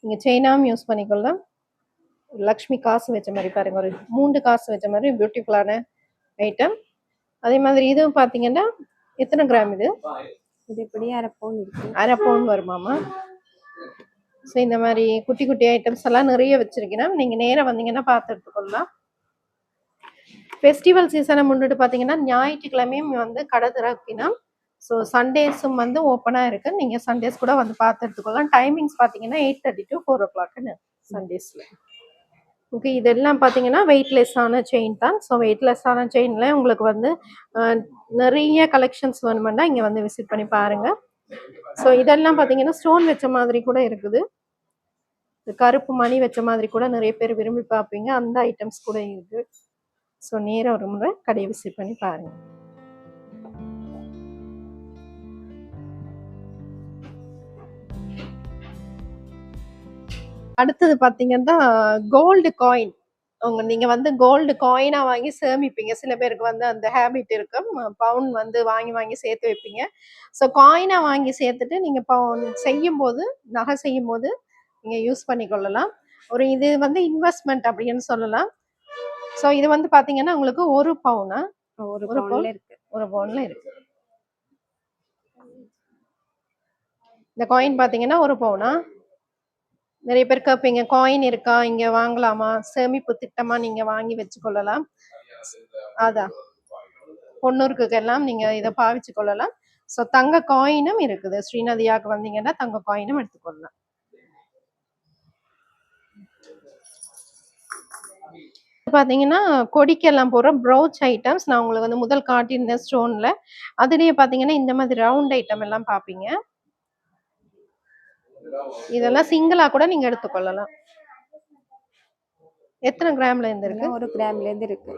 நீங்கள் செயினாகவும் யூஸ் பண்ணிக்கொள்ளலாம். லக்ஷ்மி காசு வச்ச மாதிரி பாருங்க, ஒரு 3 காசு வச்ச மாதிரி பியூட்டிஃபுல்லான ஐட்டம். அதே மாதிரி இதுவும் பார்த்தீங்கன்னா எத்தனை கிராம் இது? இது இப்படி 1/2 பவுன் இருக்கு. 1/2 பவுன் வருமாமா? ஸோ இந்த மாதிரி குட்டி குட்டி ஐட்டம்ஸ் எல்லாம் நிறைய வச்சிருக்கீங்கன்னா நீங்கள் நேராக வந்தீங்கன்னா பார்த்து எடுத்துக்கொள்ளலாம். ஃபெஸ்டிவல் சீசனை முன்னிட்டு பார்த்தீங்கன்னா ஞாயிற்றுக்கிழமையும் கடை திறக்கணும். ஸோ சண்டேஸும் ஓப்பனாக இருக்கு. நீங்கள் சண்டேஸ் கூட பார்த்து எடுத்துக்கொள்ளலாம். டைமிங்ஸ் பார்த்தீங்கன்னா 8:30 to 4 o'clock சண்டேஸில். ஓகே, இதெல்லாம் பார்த்தீங்கன்னா வெயிட்லெஸ்ஸான செயின் தான். ஸோ வெயிட்லெஸ்ஸான செயினில் உங்களுக்கு நிறைய கலெக்ஷன்ஸ் வேணுமெண்டா இங்கே விசிட் பண்ணி பாருங்க. ஸோ இதெல்லாம் பார்த்தீங்கன்னா ஸ்டோன் வச்ச மாதிரி கூட இருக்குது. கருப்பு மணி வச்ச மாதிரி கூட நிறைய பேர் விரும்பி பார்ப்பீங்க. அந்த ஐட்டம்ஸ் கூட இருக்கு. ஸோ நேராக ஒரு முறை கடையை விசிட் பண்ணி பாருங்க. அடுத்தது பார்த்தீங்கன்னா கோல்டு காயின். நீங்க கோல்டு காயினா வாங்கி சேமிப்பீங்க. சில பேருக்கு அந்த ஹேபிட் இருக்கும். பவுன் வாங்கி வாங்கி சேர்த்து வைப்பீங்க. ஸோ காயினா வாங்கி சேர்த்துட்டு நீங்க செய்யும் போது, நகை செய்யும் போது நீங்க யூஸ் பண்ணிக்கொள்ளலாம். இது இன்வெஸ்ட்மெண்ட் அப்படின்னு சொல்லலாம். ஸோ இது பாத்தீங்கன்னா உங்களுக்கு 1 பவுனா? ஒரு பவுன்ல இருக்கு. 1 பவுன்ல இருக்கு. இந்த காயின் பாத்தீங்கன்னா 1 பவுனா? நிறைய பேர் கேட்பீங்க காயின் இருக்கா, இங்க வாங்கலாமா, சேமிப்பு திட்டமா நீங்க வாங்கி வச்சுக்கொள்ளலாம். அதான் பொண்ணூருக்கு எல்லாம் நீங்க இதை பாவிச்சு கொள்ளலாம். ஸோ தங்க காயினும் இருக்குது. ஸ்ரீநதியாவுக்கு வந்தீங்கன்னா தங்க காயினும் எடுத்துக்கொள்ளலாம். பாத்தீங்கன்னா கொடிக்கெல்லாம் போற ப்ரௌச் ஐட்டம்ஸ் நான் உங்களுக்கு முதல் காட்டியிருந்தேன் ஸ்டோன்ல. அதுலயே பாத்தீங்கன்னா இந்த மாதிரி ரவுண்ட் ஐட்டம் எல்லாம் பாப்பீங்க. இதெல்லாம் சிங்கிளா கூட நீங்க எடுத்துக்கொள்ளலாம். எத்தனை கிராம்ல இருந்து இருக்கு? 1 கிராம்ல இருந்து இருக்கு.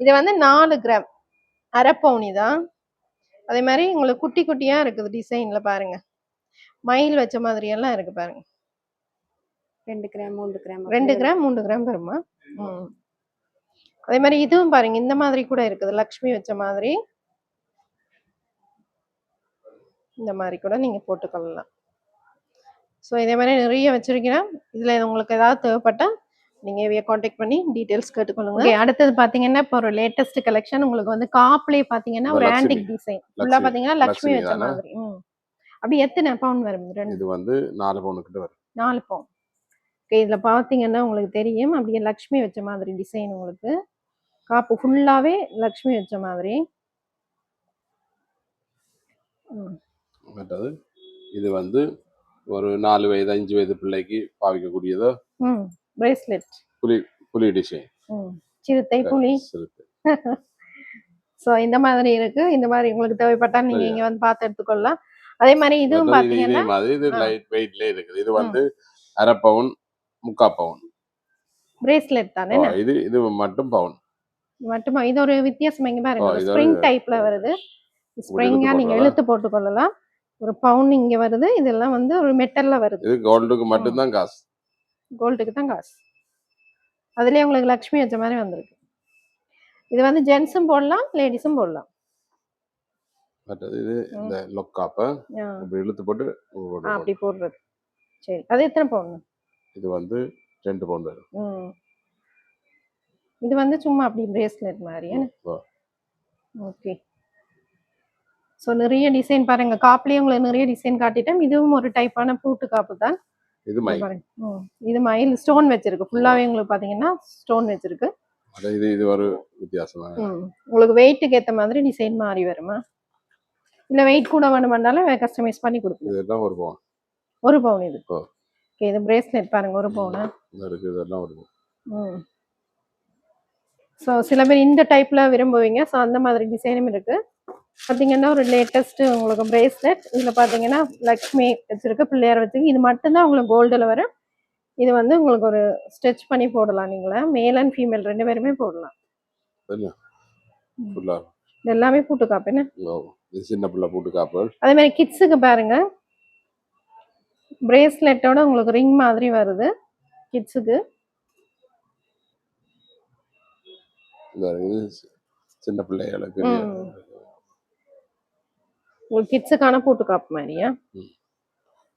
இது 4 கிராம் 1/2 பவுனி தான். அதே மாதிரி உங்களுக்கு குட்டி குட்டியா இருக்குது டிசைன்ல பாருங்க. மயில் வச்ச மாதிரி எல்லாம் இருக்கு பாருங்க. 2 கிராம் 3 கிராம் 2 கிராம் 3 கிராம் வருமா? அதே மாதிரி இதுவும் பாருங்க இந்த மாதிரி கூட இருக்குது. லக்ஷ்மி வச்ச மாதிரி இந்த மாதிரி கூட நீங்க போட்டுக்கொள்ளலாம். ஸோ இதே மாதிரி நிறைய வச்சிருக்கீங்கன்னா இதுல உங்களுக்கு ஏதாவது தேவைப்பட்டா நீங்க கான்டாக்ட் பண்ணி டீடைல்ஸ் கேட்டுக்கொள்ளுங்க. அடுத்தது பாத்தீங்கன்னா இப்போ ஒரு லேட்டஸ்ட் கலெக்ஷன் உங்களுக்கு காப்லே பாத்தீங்கன்னா ஒரு ஆன்டிக் டிசைன் ஃபுல்லா பாத்தீங்கன்னா லக்ஷ்மி வச்ச மாதிரி. அப்படி எத்தனை பவுன் வரும்? இது 4 பவுன் கிட்ட வரும். 4 பவுன். ஓகே, இதுல பாத்தீங்கன்னா உங்களுக்கு தெரியும் அப்படியே லக்ஷ்மி வச்ச மாதிரி டிசைன். உங்களுக்கு காப்பு ஃபுல்லாவே லக்ஷ்மி வச்ச மாதிரி. இது ஒரு 4 வயது 5 வயது பிள்ளைக்கு பாவிக்கக்கூடியதோ பிரேஸ்லெட் புலி டிசைன். சிறுத்தை புலி. ஸோ இந்த மாதிரி இருக்கு. இந்த மாதிரி உங்களுக்கு தேவைப்பட்டா நீங்க இங்க பார்த்து எடுத்துக்கொள்ளலாம். அதே மாதிரி இதுவும் பாத்தீங்கன்னா இது லைட் வெயிட்ல இருக்குது. இது 1/2 பவுன் 3/4 பவுன் பிரேஸ்லெட் தானே? இது மட்டும் பவுன் மட்டுமா? இது ஒரு வித்தியாசம். இங்க பாருங்க ஸ்ப்ரிங் டைப்ல வருது. ஸ்ப்ரிங்கா நீங்க இழுத்து போட்டுக்கொள்ளலாம். ஒரு பவுன் இங்க வருது. இதெல்லாம் வந்து ஒரு மெட்டல்ல வருது. இது கோல்டுக்கு மட்டும்தான் காசு. கோல்டுக்கு தான் காசு. அதுலயே உங்களுக்கு லக்ஷ்மி வச்ச மாதிரி வந்திருக்கு. இது வந்து ஜென்ஸும் போடலாம், லேடிஸும் போடலாம். மற்றது இது இந்த லொக்காப்ப இப்படி இழுத்து போட்டு அப்படி போடுறது. சரி, அது எத்தனை பவுன்? இது வந்து 2 பவுன் வரும். இது வந்து சும்மா அப்படி பிரேஸ்லெட் மாதிரி. ஓகே. ஸோ நிறைய டிசைன் பாருங்க. காப்புலயே உங்களுக்கு நிறைய டிசைன் காட்டிட்டேன். இதுவும் ஒரு டைப்பான பூட்டு காப்பு தான். இது மயில். இது மயில் ஸ்டோன் வச்சிருக்கு. ஃபுல்லாவே உங்களுக்கு பாத்தீங்கன்னா ஸ்டோன் வச்சிருக்கு. இது ஒரு வித்தியாசமா. உங்களுக்கு வெயிட்டுக்கு ஏத்த மாதிரி டிசைன் மாறி வருமா? இல்ல வெயிட் கூட வேணும்னாலும் கஸ்டமைஸ் பண்ணி கொடுப்போம். இதெல்லாம் ஒரு பவுன். ஒரு பவுன் இது. ஓகே, இது பிரேஸ்லெட் பாருங்க, ஒரு பவுன் இருக்கு. இதெல்லாம் ஒரு பவுன். ஸோ சில பேர் இந்த டைப்ல விரும்புவீங்க. ஸோ அந்த மாதிரி டிசைனும் இருக்கு. பார்த்தீங்கன்னா ஒரு லேட்டஸ்ட் உங்களுக்கு பிரேஸ்லெட். இதில் பார்த்தீங்கன்னா லக்ஷ்மி வச்சிருக்கு, பிள்ளையார் வச்சிருக்கு. இது மட்டும்தான் உங்களுக்கு கோல்டில் வரும். இது வந்து உங்களுக்கு ஒரு ஸ்டிச் பண்ணி போடலாம். நீங்களா மேல் அண்ட் ஃபீமேல் 2 பேருமே போடலாம். இது எல்லாமே பூட்டு காப்பு. என்ன சின்ன பிள்ளை பூட்டு காப்பு. அதே மாதிரி கிட்ஸுக்கு பாருங்க, பிரேஸ்லெட்டோட உங்களுக்கு ரிங் மாதிரி வருது கிட்ஸுக்கு. சின்ன பிள்ளைகளுக்கு கிட்ஸுக்கான பூட்டு காப்பு மாதிரியா?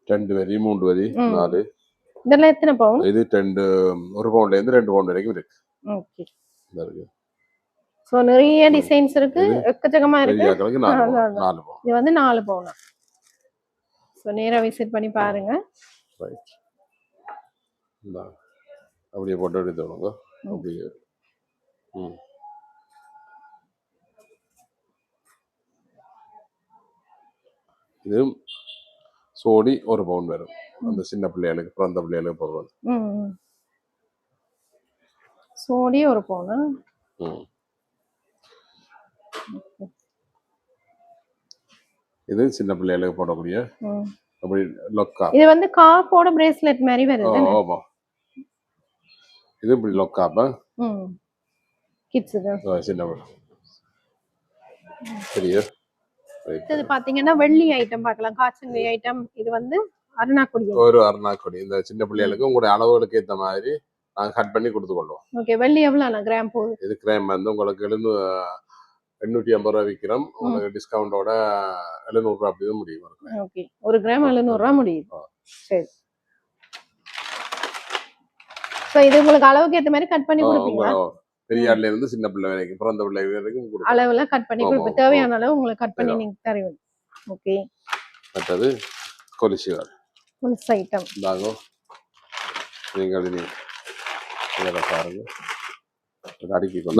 2 வரி 3 வரி 4. இதெல்லாம் எத்தனை பவுன்? இது 1 பவுன்ல இருந்து 2 பவுன் வரைக்கும் இருக்கு. ஓகே. சோ நிறைய டிசைன்ஸ் இருக்கு, எக்கச்சக்கமா இருக்கு. 4 பவுன். இது வந்து 4 பவுன். சோ நேரா விசிட் பண்ணி பாருங்க. ரைட். அப்படியே போட்டோ எடுத்துடுங்க. அப்படியே. இது சோடி 1 பவுன் வரும். அந்த சின்ன பிள்ளைகளுக்கு, பிறந்த பிள்ளைகளுக்கு போடுறது. சோடி 1 பவுன். இது சின்ன பிள்ளைகளுக்கு போடக்கூடிய அப்படி லொக்கா. இது வந்து காப்போட பிரேஸ்லெட் மாதிரி வருது. ஆமா, இது இப்படி லொக்காப்ப கிட்ஸுக்கு சின்ன சரியா. இது பாத்தீங்கன்னா வெள்ளி ஐட்டம் பார்க்கலாம், காய்ச்சல் ஐட்டம். இது வந்து அருணாக்குடி. ஒரு அருணாக்குடி. இந்த சின்ன பிள்ளைகளுக்கு உங்களுடைய அளவுகளுக்கு ஏற்ற மாதிரி நாங்க கட் பண்ணி கொடுத்து கொள்வோம். ஓகே. வெள்ளி எவ்வளவு கிராம் போகுது? இது கிராம் வந்து உங்களுக்கு 850 ரூபா விற்கிறோம். உங்களுக்கு டிஸ்கவுண்டோட 700 ரூபா அப்படி தான் முடியும். ஓகே, 1 கிராம் 700 ரூபா முடியும். சரி. சோ இது உங்களுக்கு அளவுக்கு ஏத்த மாதிரி கட் பண்ணி கொடுப்பீங்களா? பெரியார்ல இருந்து சின்ன பிள்ளை வரைக்கும், பிறந்த பிள்ளை வரைக்கும் அளவுல கட் பண்ணி கொடுப்போம். தேவையான அளவு உங்களுக்கு கட் பண்ணி நீங்க தருவீங்க. ஓகே. மற்றது கொலுசுகள். கொலுசு ஐட்டம் இதாங்க. நீங்கள் பாருங்க.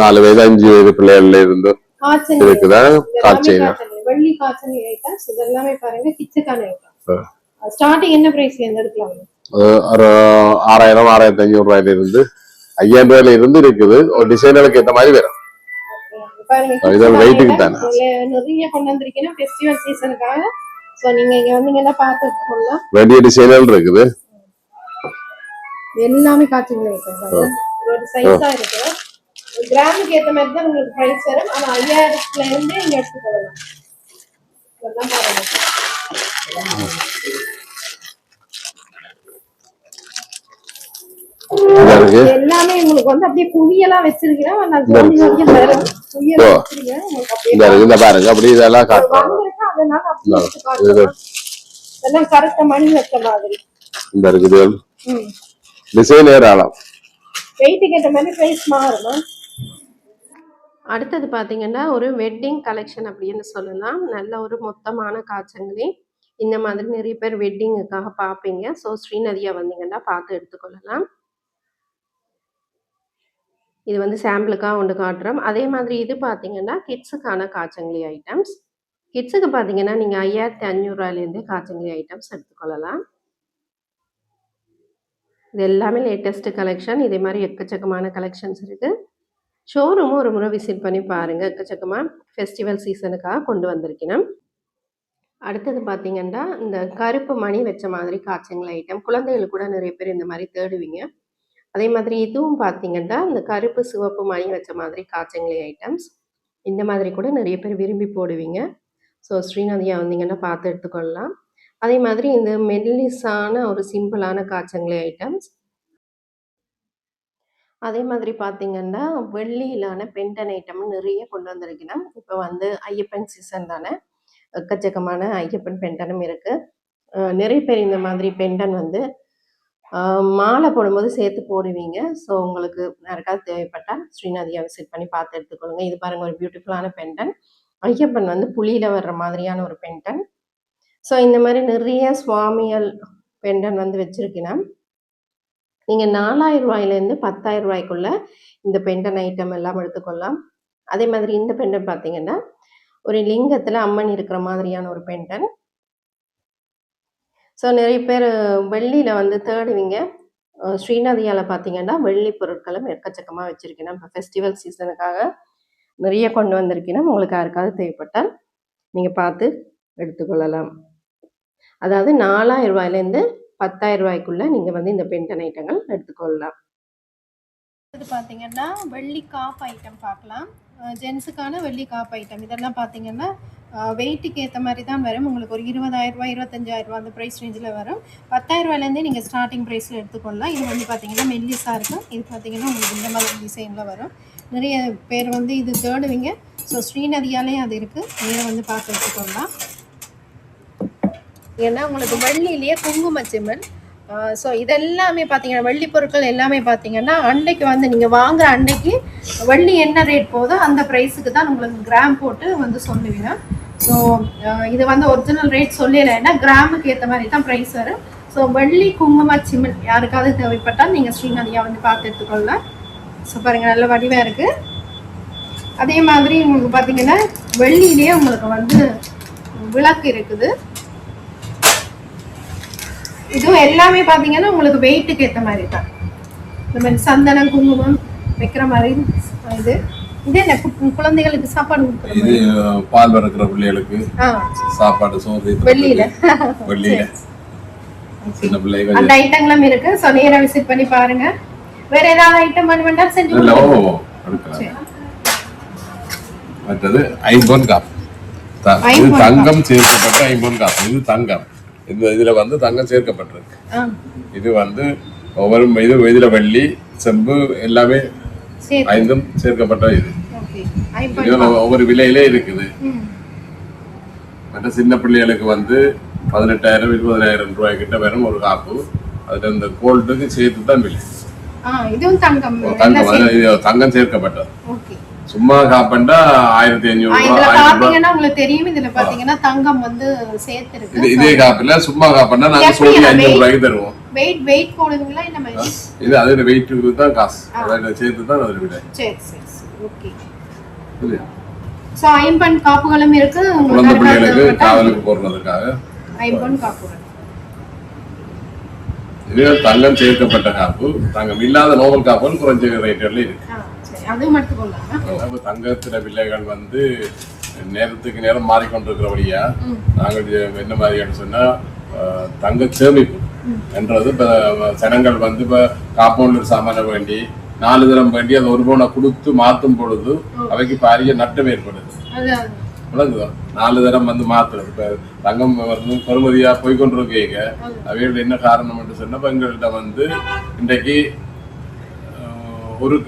4 வயது 5 வயது பிள்ளைகள்ல இருந்து இருக்குதா காய்ச்சல். வெள்ளி காய்ச்சல் ஐட்டம்ஸ் இது எல்லாமே பாருங்க, கிட்ஸுக்கான ஐட்டம். ஸ்டார்டிங் என்ன பிரைஸ்ல இருந்து எடுக்கலாம்? 6000 6500 ரூபாயில இருந்து 5000 ரூபாயில இருந்து இருக்குது. ஒரு டிசைனருக்கு ஏத்த மாதிரி வரும். இது வெயிட்டுக்கு தானே நிறைய கொண்டு வந்திருக்கீங்க ஃபெஸ்டிவல் சீசனுக்காக. சோ நீங்க இங்க வந்தீங்கன்னா பார்த்து கொள்ளலாம். வேண்டிய டிசைனல் இருக்குது. எல்லாமே காய்ச்சல் ஐட்டம். ஒரு சைஸா இருக்கு. கிராமுக்கு ஏத்த மாதிரி தான் உங்களுக்கு பிரைஸ் வரும். ஆனா 5000ல இருந்து இங்க எடுத்துக்கலாம். இதெல்லாம் பாருங்க. எல்லாமே உங்களுக்கு வந்து அப்படியே குவியலா வச்சிருக்கேன். நான் ஜோடி ஜோடியா தரேன். குவியலா வச்சிருக்கேன். உங்களுக்கு அப்படியே இந்த பாருங்க. அப்படி இதெல்லாம் காட்டுறேன். அதனால அப்படியே காட்டுறேன். எல்லாம் கரெக்ட்டா மணி வச்ச மாதிரி. இந்த இருக்குது. டிசைன் ஏறாலாம். வெயிட்டுக்கு ஏத்த மாதிரி பிரைஸ் மாறுமா? அடுத்தது பாத்தீங்கன்னா ஒரு வெட்டிங் கலெக்ஷன் அப்படின்னு சொல்லலாம். நல்ல ஒரு மொத்தமான காய்ச்சங்களே. இந்த மாதிரி நிறைய பேர் வெட்டிங்குக்காக பார்ப்பீங்க. ஸோ ஸ்ரீநதியா வந்தீங்கன்னா பார்த்து எடுத்துக்கொள்ளலாம். இது வந்து சாம்பிளுக்காக ஒன்று காட்டுறோம். அதே மாதிரி இது பார்த்தீங்கன்னா கிட்ஸுக்கான காய்ச்சங்களி ஐட்டம்ஸ். கிட்ஸுக்கு பார்த்தீங்கன்னா நீங்கள் 5500 ரூபாயிலேருந்தே காய்ச்சங்களி ஐட்டம்ஸ் எடுத்துக்கொள்ளலாம். இது எல்லாமே லேட்டஸ்ட் கலெக்ஷன். இதே மாதிரி எக்கச்சக்கமான கலெக்ஷன்ஸ் இருக்குது. ஷோரூமும் ஒரு முறை விசிட் பண்ணி பாருங்கள். எக்கச்சக்கமாக ஃபெஸ்டிவல் சீசனுக்காக கொண்டு வந்திருக்கணும். அடுத்தது பார்த்தீங்கன்னா இந்த கருப்பு மணி வச்ச மாதிரி காய்ச்சங்களி ஐட்டம். குழந்தைகளுக்கு கூட நிறைய பேர் இந்த மாதிரி தேடுவீங்க. அதே மாதிரி இதுவும் பார்த்தீங்கன்னா இந்த கருப்பு சிவப்பு மணி வச்ச மாதிரி காய்ச்சங்களி ஐட்டம்ஸ். இந்த மாதிரி கூட நிறைய பேர் விரும்பி போடுவீங்க. ஸோ ஸ்ரீநதியா வந்தீங்கன்னா பார்த்து எடுத்துக்கொள்ளலாம். அதே மாதிரி இந்த மெல்லிஸான ஒரு சிம்பிளான காய்ச்சங்களி ஐட்டம்ஸ். அதே மாதிரி பார்த்தீங்கன்னா வெள்ளியிலான பென்டன் ஐட்டம் நிறைய கொண்டு வந்திருக்கணும். இப்போ வந்து ஐயப்பன் சீசன் தானே, எக்கச்சக்கமான ஐயப்பன் பென்டனும் இருக்கு. நிறைய பேர் இந்த மாதிரி பென்டன் வந்து மாலை போடும்போது சேர்த்து போடுவீங்க. ஸோ உங்களுக்கு யாருக்காவது தேவைப்பட்டால் ஸ்ரீநதியா விசிட் பண்ணி பார்த்து எடுத்துக்கொள்ளுங்க. இது பாருங்க, ஒரு பியூட்டிஃபுல்லான பென்டன். ஐயப்பன் வந்து புலியில வர்ற மாதிரியான ஒரு பென்டன். ஸோ இந்த மாதிரி நிறைய சுவாமியல் பென்டன் வந்து வச்சிருக்கணும். நீங்கள் 4000 ரூபாயிலேருந்து 10,000 ரூபாய்க்குள்ள இந்த பென்டன் ஐட்டம் எல்லாம் எடுத்துக்கொள்ளலாம். அதே மாதிரி இந்த பென்டன் பார்த்தீங்கன்னா ஒரு லிங்கத்தில் அம்மன் இருக்கிற மாதிரியான ஒரு பென்டன். ஸோ நிறைய பேர் வெள்ளியில் வந்து தேடுவீங்க. ஸ்ரீநதியாவில் பார்த்தீங்கன்னா வெள்ளி பொருட்களும் எக்கச்சக்கமாக வச்சுருக்கணும். இப்போ ஃபெஸ்டிவல் சீசனுக்காக நிறைய கொண்டு வந்திருக்கணும். உங்களுக்கு யாருக்காவது தேவைப்பட்டால் நீங்கள் பார்த்து எடுத்துக்கொள்ளலாம். அதாவது 4000 ரூபாயிலேருந்து 10,000 ரூபாய்க்குள்ள நீங்கள் வந்து இந்த பென்டன் ஐட்டங்கள் எடுத்துக்கொள்ளலாம். இது பார்த்தீங்கன்னா வெள்ளி காப்பு ஐட்டம் பார்க்கலாம். ஜென்ஸுக்கான வெள்ளி காப்பு ஐட்டம் இதெல்லாம் பார்த்தீங்கன்னா வெயிட்டுக்கு ஏற்ற மாதிரி தான் வரும். உங்களுக்கு ஒரு 20,000 ரூபாய் 25,000 ரூபா அந்த ப்ரைஸ் ரேஞ்சில் வரும். 10,000 ரூபாயிலேருந்தே நீங்கள் ஸ்டார்டிங் ப்ரைஸில் எடுத்துக்கொள்ளலாம். இது வந்து பார்த்தீங்கன்னா மெல்லிஸாக இருக்கும். இது பார்த்தீங்கன்னா உங்களுக்கு இந்த மாதிரி டிசைனில் வரும். நிறைய பேர் வந்து இது தேடுவீங்க. ஸோ ஸ்ரீநதியாலே அது இருக்குது, நேரம் வந்து பார்த்து எடுத்துக்கொள்ளலாம். ஏன்னா உங்களுக்கு வெள்ளியிலேயே குங்கும சிமிழ். ஸோ இதெல்லாமே பார்த்தீங்கன்னா வெள்ளி பொருட்கள் எல்லாமே பார்த்தீங்கன்னா அன்னைக்கு வந்து நீங்கள் வாங்குற அன்னைக்கு வெள்ளி என்ன ரேட் போதோ அந்த ப்ரைஸுக்கு தான் உங்களுக்கு கிராம் போட்டு வந்து சொல்லுவீங்க. ஸோ இது வந்து ஒரிஜினல் ரேட் சொல்லலை, ஏன்னா கிராமுக்கு ஏற்ற மாதிரி தான் ப்ரைஸ் வரும். ஸோ வெள்ளி குங்கும சிமிழ் யாருக்காவது தேவைப்பட்டால் நீங்கள் ஸ்ரீநதியா வந்து பார்த்து எடுத்துக்கொள்ளலாம். ஸோ பாருங்கள், நல்ல வடிவாக இருக்குது. அதே மாதிரி உங்களுக்கு பார்த்தீங்கன்னா வெள்ளியிலேயே உங்களுக்கு வந்து விளக்கு இருக்குது. இதுவும் எல்லாமே பார்த்தீங்கன்னா உங்களுக்கு வெயிட்டுக்கு ஏற்ற மாதிரி தான். இந்த மாதிரி சந்தனம் குங்குமம் வைக்கிற மாதிரி இது. இது என்ன குழந்தைகளுக்கு சாப்பாடு கொடுக்குறது, பால் வளர்க்குற பிள்ளைகளுக்கு சாப்பாடு சோறு வெள்ளியில சின்ன பிள்ளைகள் அந்த ஐட்டங்களும் இருக்கு. ஸோ நேராக விசிட் பண்ணி பாருங்க. வேற ஏதாவது ஐட்டம் வேண்டாம் செஞ்சு மற்றது ஐம்பொன் காப்பு. தங்கம் சேர்க்கப்பட்ட ஐம்பொன் காப்பு. இது தங்கம். இதுல வந்து தங்கம் சேர்க்கப்பட்டிருக்கு. இது வந்து ஒவ்வொரு இதுல வெள்ளி செம்பு எல்லாமே ஐந்தும் சேர்க்கப்பட்ட இது. ஒவ்வொரு விலையிலே இருக்குது. மற்ற சின்ன பிள்ளைகளுக்கு வந்து 18,000 20,000 ரூபாய் கிட்ட வரும் ஒரு காப்பு. அதுல இந்த கோல்டுக்கு சேர்த்து தான் விலை. தங்கம் சேர்க்கப்பட்டது. சும்மா காப்பண்டா 1,500 ரூபாய். உங்களுக்கு தெரியும், இதுல பாத்தீங்கன்னா தங்கம் வந்து சேர்த்திருக்கு. இதே காப்புல சும்மா காப்பண்டா நாங்க சொல்லி 500 ரூபாய்க்கு தருவோம். வெயிட் போடுவீங்களா என்ன மாதிரி? இது அதுல வெயிட்டுக்கு தான் காசு. அதோட சேர்த்து தான் அதுல விலை. சரி சரி ஓகே. சரியா? சோ ஐம்பொன் காப்புகளும் இருக்கு. குழந்தை பிள்ளைகளுக்கு காவலுக்கு போடுறதுக்காக ஐம்பொன் காப்புகள். இது தங்கம் சேர்க்கப்பட்ட காப்பு. தங்கம் இல்லாத நோபல் காப்புகள் குறைஞ்ச ரேட்ல இருக்கு. தங்கத்தில விலைகள் வந்து நேரத்துக்கு நேரம் மாறிக்கொண்டிருக்கிறபடியா நாங்கள் என்ன மாதிரின்னு சொன்னா தங்க சேமிப்பு என்றது இப்ப ஜனங்கள் வந்து இப்ப காம்பவுண்ட் சாமான வேண்டி 4 தினம் வேண்டி அதை ஒரு பவுனை கொடுத்து மாற்றும் பொழுது அவைக்கு பாரிய நட்டம் ஏற்படுது. 4 தினம் வந்து மாத்துறது. இப்ப தங்கம் வந்து பெறுமதியா போய்கொண்டிருக்கீங்க. அவைகள் என்ன காரணம் என்று சொன்னா எங்கள்கிட்ட வந்து இன்றைக்கு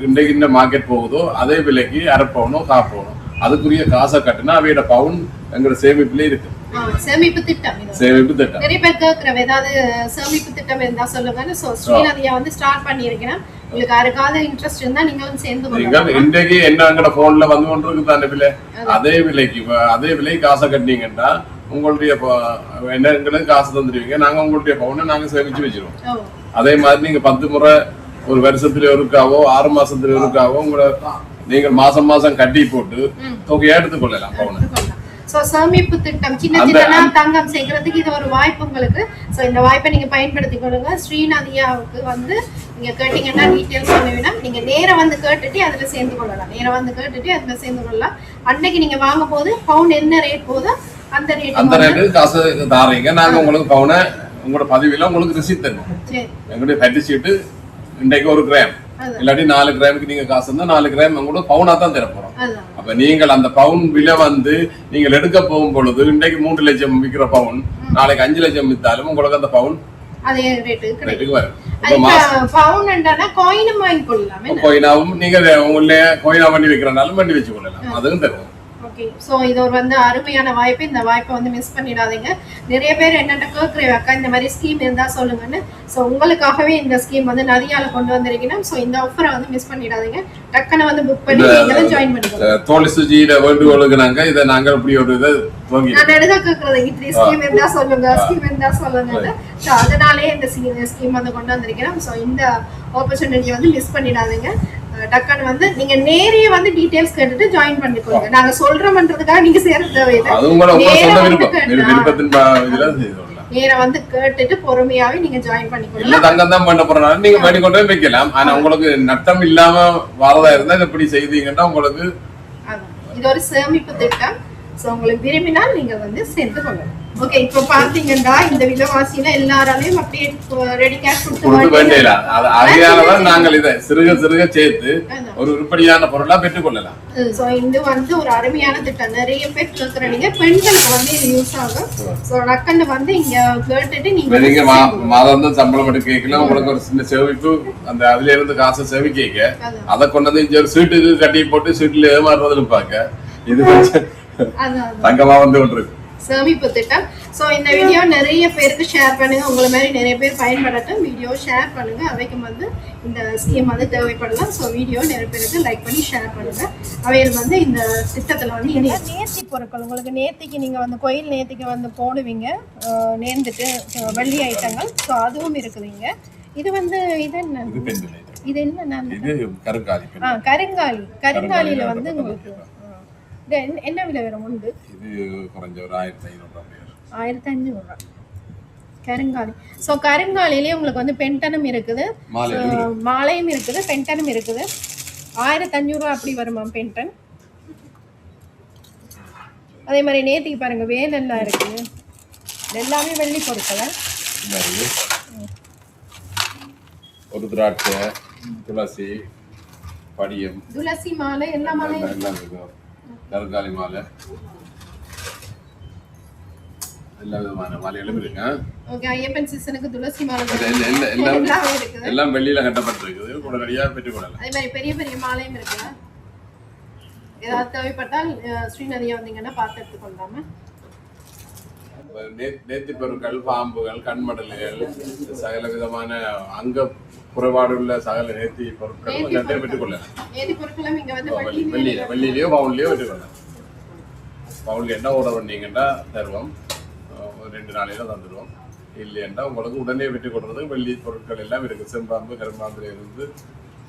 இன்றைக்கு இந்த மார்க்கெட் போகுதோ அதே விலைக்கு அரைப்பவனோ காப்பவனோ அதுக்குரிய காசை கட்டினா அவையோட பவுன் எங்களோட சேமிப்புல இருக்கு. சேமிப்பு திட்டம் நிறைய பேர் கேட்கறவ ஏதாவது சேமிப்பு திட்டம் இருந்தா சொல்லுங்க. ஸ்ரீநதியா வந்து ஸ்டார்ட் பண்ணிருக்கேன். உங்களுக்கு யாருக்காவது இன்ட்ரெஸ்ட் இருந்தா நீங்க வந்து சேர்ந்து இன்றைக்கு என்ன எங்கட போன்ல வந்து கொண்டிருக்கு தானே விலை. அதே விலைக்கு காசை கட்டினீங்கன்னா உங்களுடைய என்ன எங்களுக்கு காசு தந்துடுவீங்க. நாங்க உங்களுடைய பவுனை நாங்க சேமிச்சு வச்சிருவோம். அதே மாதிரி நீங்க 10 முறை ஒரு வருஷத்துல ஒருக்காவோ 6 மாசத்துல ஒருக்காவோ உங்களை நீங்க மாசம் மாசம் கட்டி போட்டு தொகையை எடுத்துக்கொள்ளலாம் பவுனை. சேமிப்பு திட்டம் சின்ன தங்கம் சேர்க்கறதுக்கு இது ஒரு வாய்ப்பு உங்களுக்கு. சோ இந்த வாய்ப்பை நீங்க பயன்படுத்திக் கொள்ளுங்க. ஸ்ரீநதியாவுக்கு வந்து நீங்க கேட்டீங்கன்னா டீடைல்ஸ் சொல்லுவீங்கன்னா நீங்க நேரம் வந்து கேட்டுட்டு அதுல சேர்ந்து கொள்ளலாம். அன்னைக்கு நீங்க வாங்க போது பவுன் என்ன ரேட் போதோ அந்த ரேட்டு காசு தாரீங்க. நாங்க உங்களுக்கு பவுனை உங்களோட பதிவுல உங்களுக்கு ரிசீட் தருவோம். எங்களுடைய பட்டி சீட்டு இன்றைக்கு 1 கிராம் இல்லாட்டி 4 கிராமுக்கு நீங்க காசு இருந்தா 4 கிராம் உங்களுக்கு பவுனா தான் தர போறோம். அதான். அப்ப நீங்கள் அந்த பவுன் விலை வந்து நீங்கள் எடுக்க போகும் பொழுது இன்றைக்கு 3 லட்சம் விற்கிற பவுன் நாளைக்கு 5 லட்சம் வித்தாலும் உங்களுக்கு அந்த பவுன் அதே ரேட்டுக்கு ரேட்டுக்கு வரும். பவுன் காயினும் வாங்கி கொள்ளலாம். கோயினாவும் நீங்க உங்களே கோயினா பண்ணி வைக்கிறனாலும் பண்ணி வச்சு கொள்ளலாம், அதுவும் தருவோம். ஓகே, ஸோ இது ஒரு வந்து அருமையான வாய்ப்பு. இந்த வாய்ப்பை வந்து மிஸ் பண்ணிடாதீங்க. நிறைய பேர் என்னென்ன கேட்குறேன் இந்த மாதிரி ஸ்கீம் இருந்தால் சொல்லுங்கன்னு. ஸோ உங்களுக்காகவே இந்த ஸ்கீம் வந்து நதியால கொண்டு வந்திருக்கீங்கன்னா ஸோ இந்த ஆஃபரை வந்து மிஸ் பண்ணிடாதீங்க. டக்குன்னு வந்து புக் பண்ணி நீங்களும் ஜாயின் பண்ணிக்கோங்க. தோழி சுஜியில வேண்டுகோளுக்கு நாங்க இதை நாங்கள் இப்படி ஒரு இதை நான் எடுக்க கேட்கறது இப்படி ஸ்கீம் இருந்தா சொல்லுங்க, ஸ்கீம் இருந்தா சொல்லுங்க. ஸோ அதனாலே இந்த ஸ்கீம் வந்து கொண்டு வந்திருக்கிறோம். ஸோ இந்த ஆப்பர்ச்சுனிட்டியை வந்து மிஸ் பண்ணிடாதீங்க. டக்குன்னு வந்து நீங்க நேரே வந்து டீடைல்ஸ் கேட்டுட்டு ஜாயின் பண்ணிக்கோங்க. நாங்க சொல்றோம்ன்றதுக்காக நீங்க சேர தேவையில்லை. நேரா வந்து கேட்டுட்டு பொறுமையாவே நீங்க ஜாயின் பண்ணிக்கோங்க. இல்ல தங்கம் தான் பண்ண போறனால நீங்க பண்ணி கொண்டு வைக்கலாம். ஆனா உங்களுக்கு நட்டம் இல்லாம வரதா இருந்தா இப்படி செய்தீங்கன்னா உங்களுக்கு இது ஒரு சேமிப்பு திட்டம். சோ உங்களுக்கு விரும்பினால் நீங்க வந்து சேர்ந்து கொள்ளலாம். ஓகே, இப்போ பாத்தீங்கன்னா இந்த விலைவாசியில எல்லாராலையும் அப்படியே ரெடி கேஷ் கொடுத்து வேண்டியல அதனாலதான் நாங்கள் இதை சிறுக சிறுக சேர்த்து ஒரு உருப்படியான பொருளா பெற்றுக்கொள்ளலாம். சோ இது வந்து ஒரு அருமையான திட்டம். நிறைய பேர் கேட்கறீங்க, பெண்களுக்கு வந்து இது யூஸ் ஆகும். சோ டக்குன்னு வந்து இங்க கேட்டுட்டு நீங்க மாதம் தான் சம்பளம் எடுக்க கேட்கல, உங்களுக்கு ஒரு சின்ன சேமிப்பு அந்த அதுல இருந்து காசை சேமிக்க அதை கொண்டு வந்து இங்க ஒரு சீட்டுக்கு கட்டி போட்டு சீட்டுல ஏமாறுறதுல பாக்க இது தங்கமா வந்து ஒன்று சேமிப்பு திட்டம். ஸோ இந்த வீடியோ நிறைய பேருக்கு ஷேர் பண்ணுங்க. உங்களை மாதிரி நிறைய பேர் பயன்படட்டும். வீடியோ ஷேர் பண்ணுங்க. அவைக்கும் வந்து இந்த ஸ்கீம் வந்து தேவைப்படலாம். ஸோ வீடியோ நிறைய பேருக்கு லைக் பண்ணி ஷேர் பண்ணுங்க. அவையில் வந்து இந்த திட்டத்தில் வந்து நேர்த்தி பொருட்கள் உங்களுக்கு நேர்த்திக்கு நீங்கள் வந்து கோயில் நேர்த்திக்கு வந்து போடுவீங்க, நேர்ந்துட்டு வெள்ளி ஐட்டங்கள். ஸோ அதுவும் இருக்குதுங்க. இது வந்து இது என்ன இது என்ன கருங்காலியில் வந்து உங்களுக்கு என்ன விலை வரும்? உண்டு இது குறைஞ்ச ஒரு 1500 கருங்காலி. ஸோ கருங்காலிலேயே உங்களுக்கு வந்து பென்டனும் இருக்குது, மாலையும் இருக்குது, பென்டனும் இருக்குது. 1500 அப்படி வருமா பென்டன். அதே மாதிரி நேத்திக்கு பாருங்க வேலெல்லாம் இருக்குது. எல்லாமே வெள்ளி பொருட்கள். ஒரு திராட்சை, துளசி, படியம், துளசி மாலை, எல்லா மாலையும், கருங்காலி மாலை, எல்லா விதமான மாலைகளும் இருக்கு. ஓகே, ஐயப்பன் சீசனுக்கு துளசி மாலை எல்லாம் வெள்ளியில கட்டப்பட்டிருக்குது. உடனடியாக பெற்றுக்கொள்ளலாம். அதே மாதிரி பெரிய பெரிய மாலையும் இருக்கு. ஏதாவது தேவைப்பட்டால் ஸ்ரீநதியை வந்தீங்கன்னா பார்த்து எடுத்துக்கொள்ளாம. நேர்த்தி பொருட்கள், பாம்புகள், கண்மடல்கள், சகல விதமான அங்க குறைபாடு உள்ள சகல நேர்த்தி பொருட்கள் பெற்றுக்கொள்ளலாம். வெள்ளியிலயோ பவுன்லயோ பெற்றுக்கொள்ளலாம். பவுன்ல என்ன ஆர்டர் பண்ணீங்கன்னா தருவோம், 2 நாளையில தந்துடுவோம். இல்லையா உங்களுக்கு உடனே பெற்றுக் கொடுறது. வெள்ளி பொருட்கள் எல்லாம் இருக்கு. செம்பாம்பு, கரும்பாம்புல இருந்து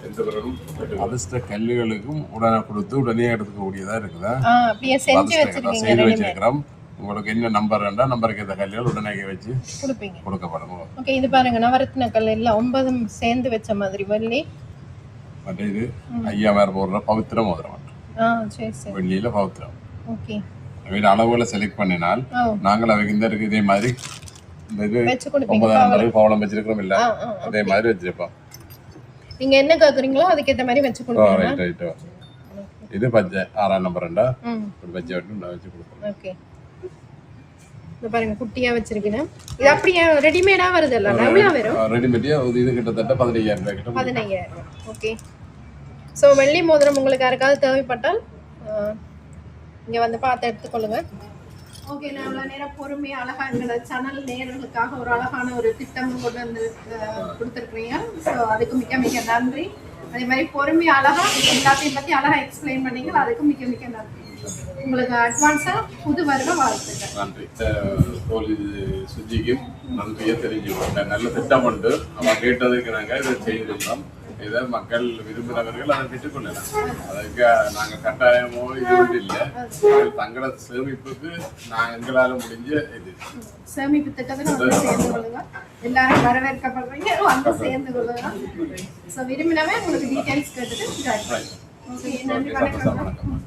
எந்த பொருளும் அதிர்ஷ்ட கல்லுகளுக்கும் உடனே கொடுத்து உடனே எடுத்துக்கக்கூடியதா இருக்குதா செய்து வச்சிருக்கிறோம். உங்களுக்கு என்ன நம்பர் வேண்டாம், நம்பருக்கு இந்த கல்லுகள் உடனே வச்சு கொடுக்கப்படும். ஓகே, இது பாருங்க நவரத்ன கல் எல்லாம் 9 சேர்ந்து வச்ச மாதிரி வெள்ளி. மற்ற இது 5000 போடுற பவித்திர மோதிரம் மட்டும் வெள்ளியில பவித்திரம். ஓகே, அளவுகளை செலக்ட் பண்ணினால் நாங்கள் அவைக்கு இந்த இருக்கு இதே மாதிரி இந்த இது 9000 பவளம் வச்சிருக்கிறோம் இல்ல, அதே மாதிரி வச்சிருப்போம். நீங்க என்ன கேக்குறீங்களோ அதுக்கேற்ற மாதிரி வச்சு கொடுப்போம். இது பச்சை 6ஆம் நம்பர் பச்சை வச்சு கொடுப்போம். ஓகே, இது பாருங்க குட்டியா வச்சிருக்கேன். இது அப்படியே ரெடிமேடா வருது இல்ல? எவ்வளவு வரும் ரெடிமேடா? இது கிட்டத்தட்ட 15000 ரூபாய் கிட்ட. 15000. ஓகே, சோ வெள்ளி மோதிரம் உங்களுக்கு யாருக்காவது தேவைப்பட்டால் இங்க வந்து பார்த்து எடுத்துக்கொள்ளுங்க. ஓகே, நான் அவ்வளோ நேரம் பொறுமையாக அழகாக எங்களோட சேனல் நேயர்களுக்காக ஒரு அழகான ஒரு திட்டம் கொண்டு வந்து கொடுத்துருக்குறீங்க. ஸோ அதுக்கு மிக மிக நன்றி. அதே மாதிரி பொறுமையாக அழகாக எல்லாத்தையும் பற்றி அழகாக எக்ஸ்பிளைன் பண்ணீங்க. அதுக்கு மிக மிக நன்றி. உங்களுக்கு அட்வான்ஸாக புது வருட வாழ்த்துக்கள். நன்றி. தோழி சுஜிக்கும் நன்றியை தெரிஞ்சுக்கோங்க. நல்ல திட்டம் உண்டு. அவன் கேட்டதுக்கு நாங்கள் இதை செய்திருக்கிறோம். இதை மக்கள் விரும்புகிறவர்கள் அதை பெற்றுக்கொள்ளலாம். அதுக்கு நாங்கள் கட்டாயமோ இது ஒன்று இல்லை. தங்களோட சேமிப்புக்கு எங்களால் முடிஞ்ச இது சேமிப்பு திட்டத்தில் வந்து சேர்ந்து கொள்ளுங்க. எல்லாரும் வரவேற்கப்படுறீங்க, வந்து சேர்ந்து கொள்ளுங்க. ஸோ விரும்பினவே உங்களுக்கு டீட்டெயில்ஸ் கேட்டுட்டு. ஓகே, நன்றி, வணக்கம்.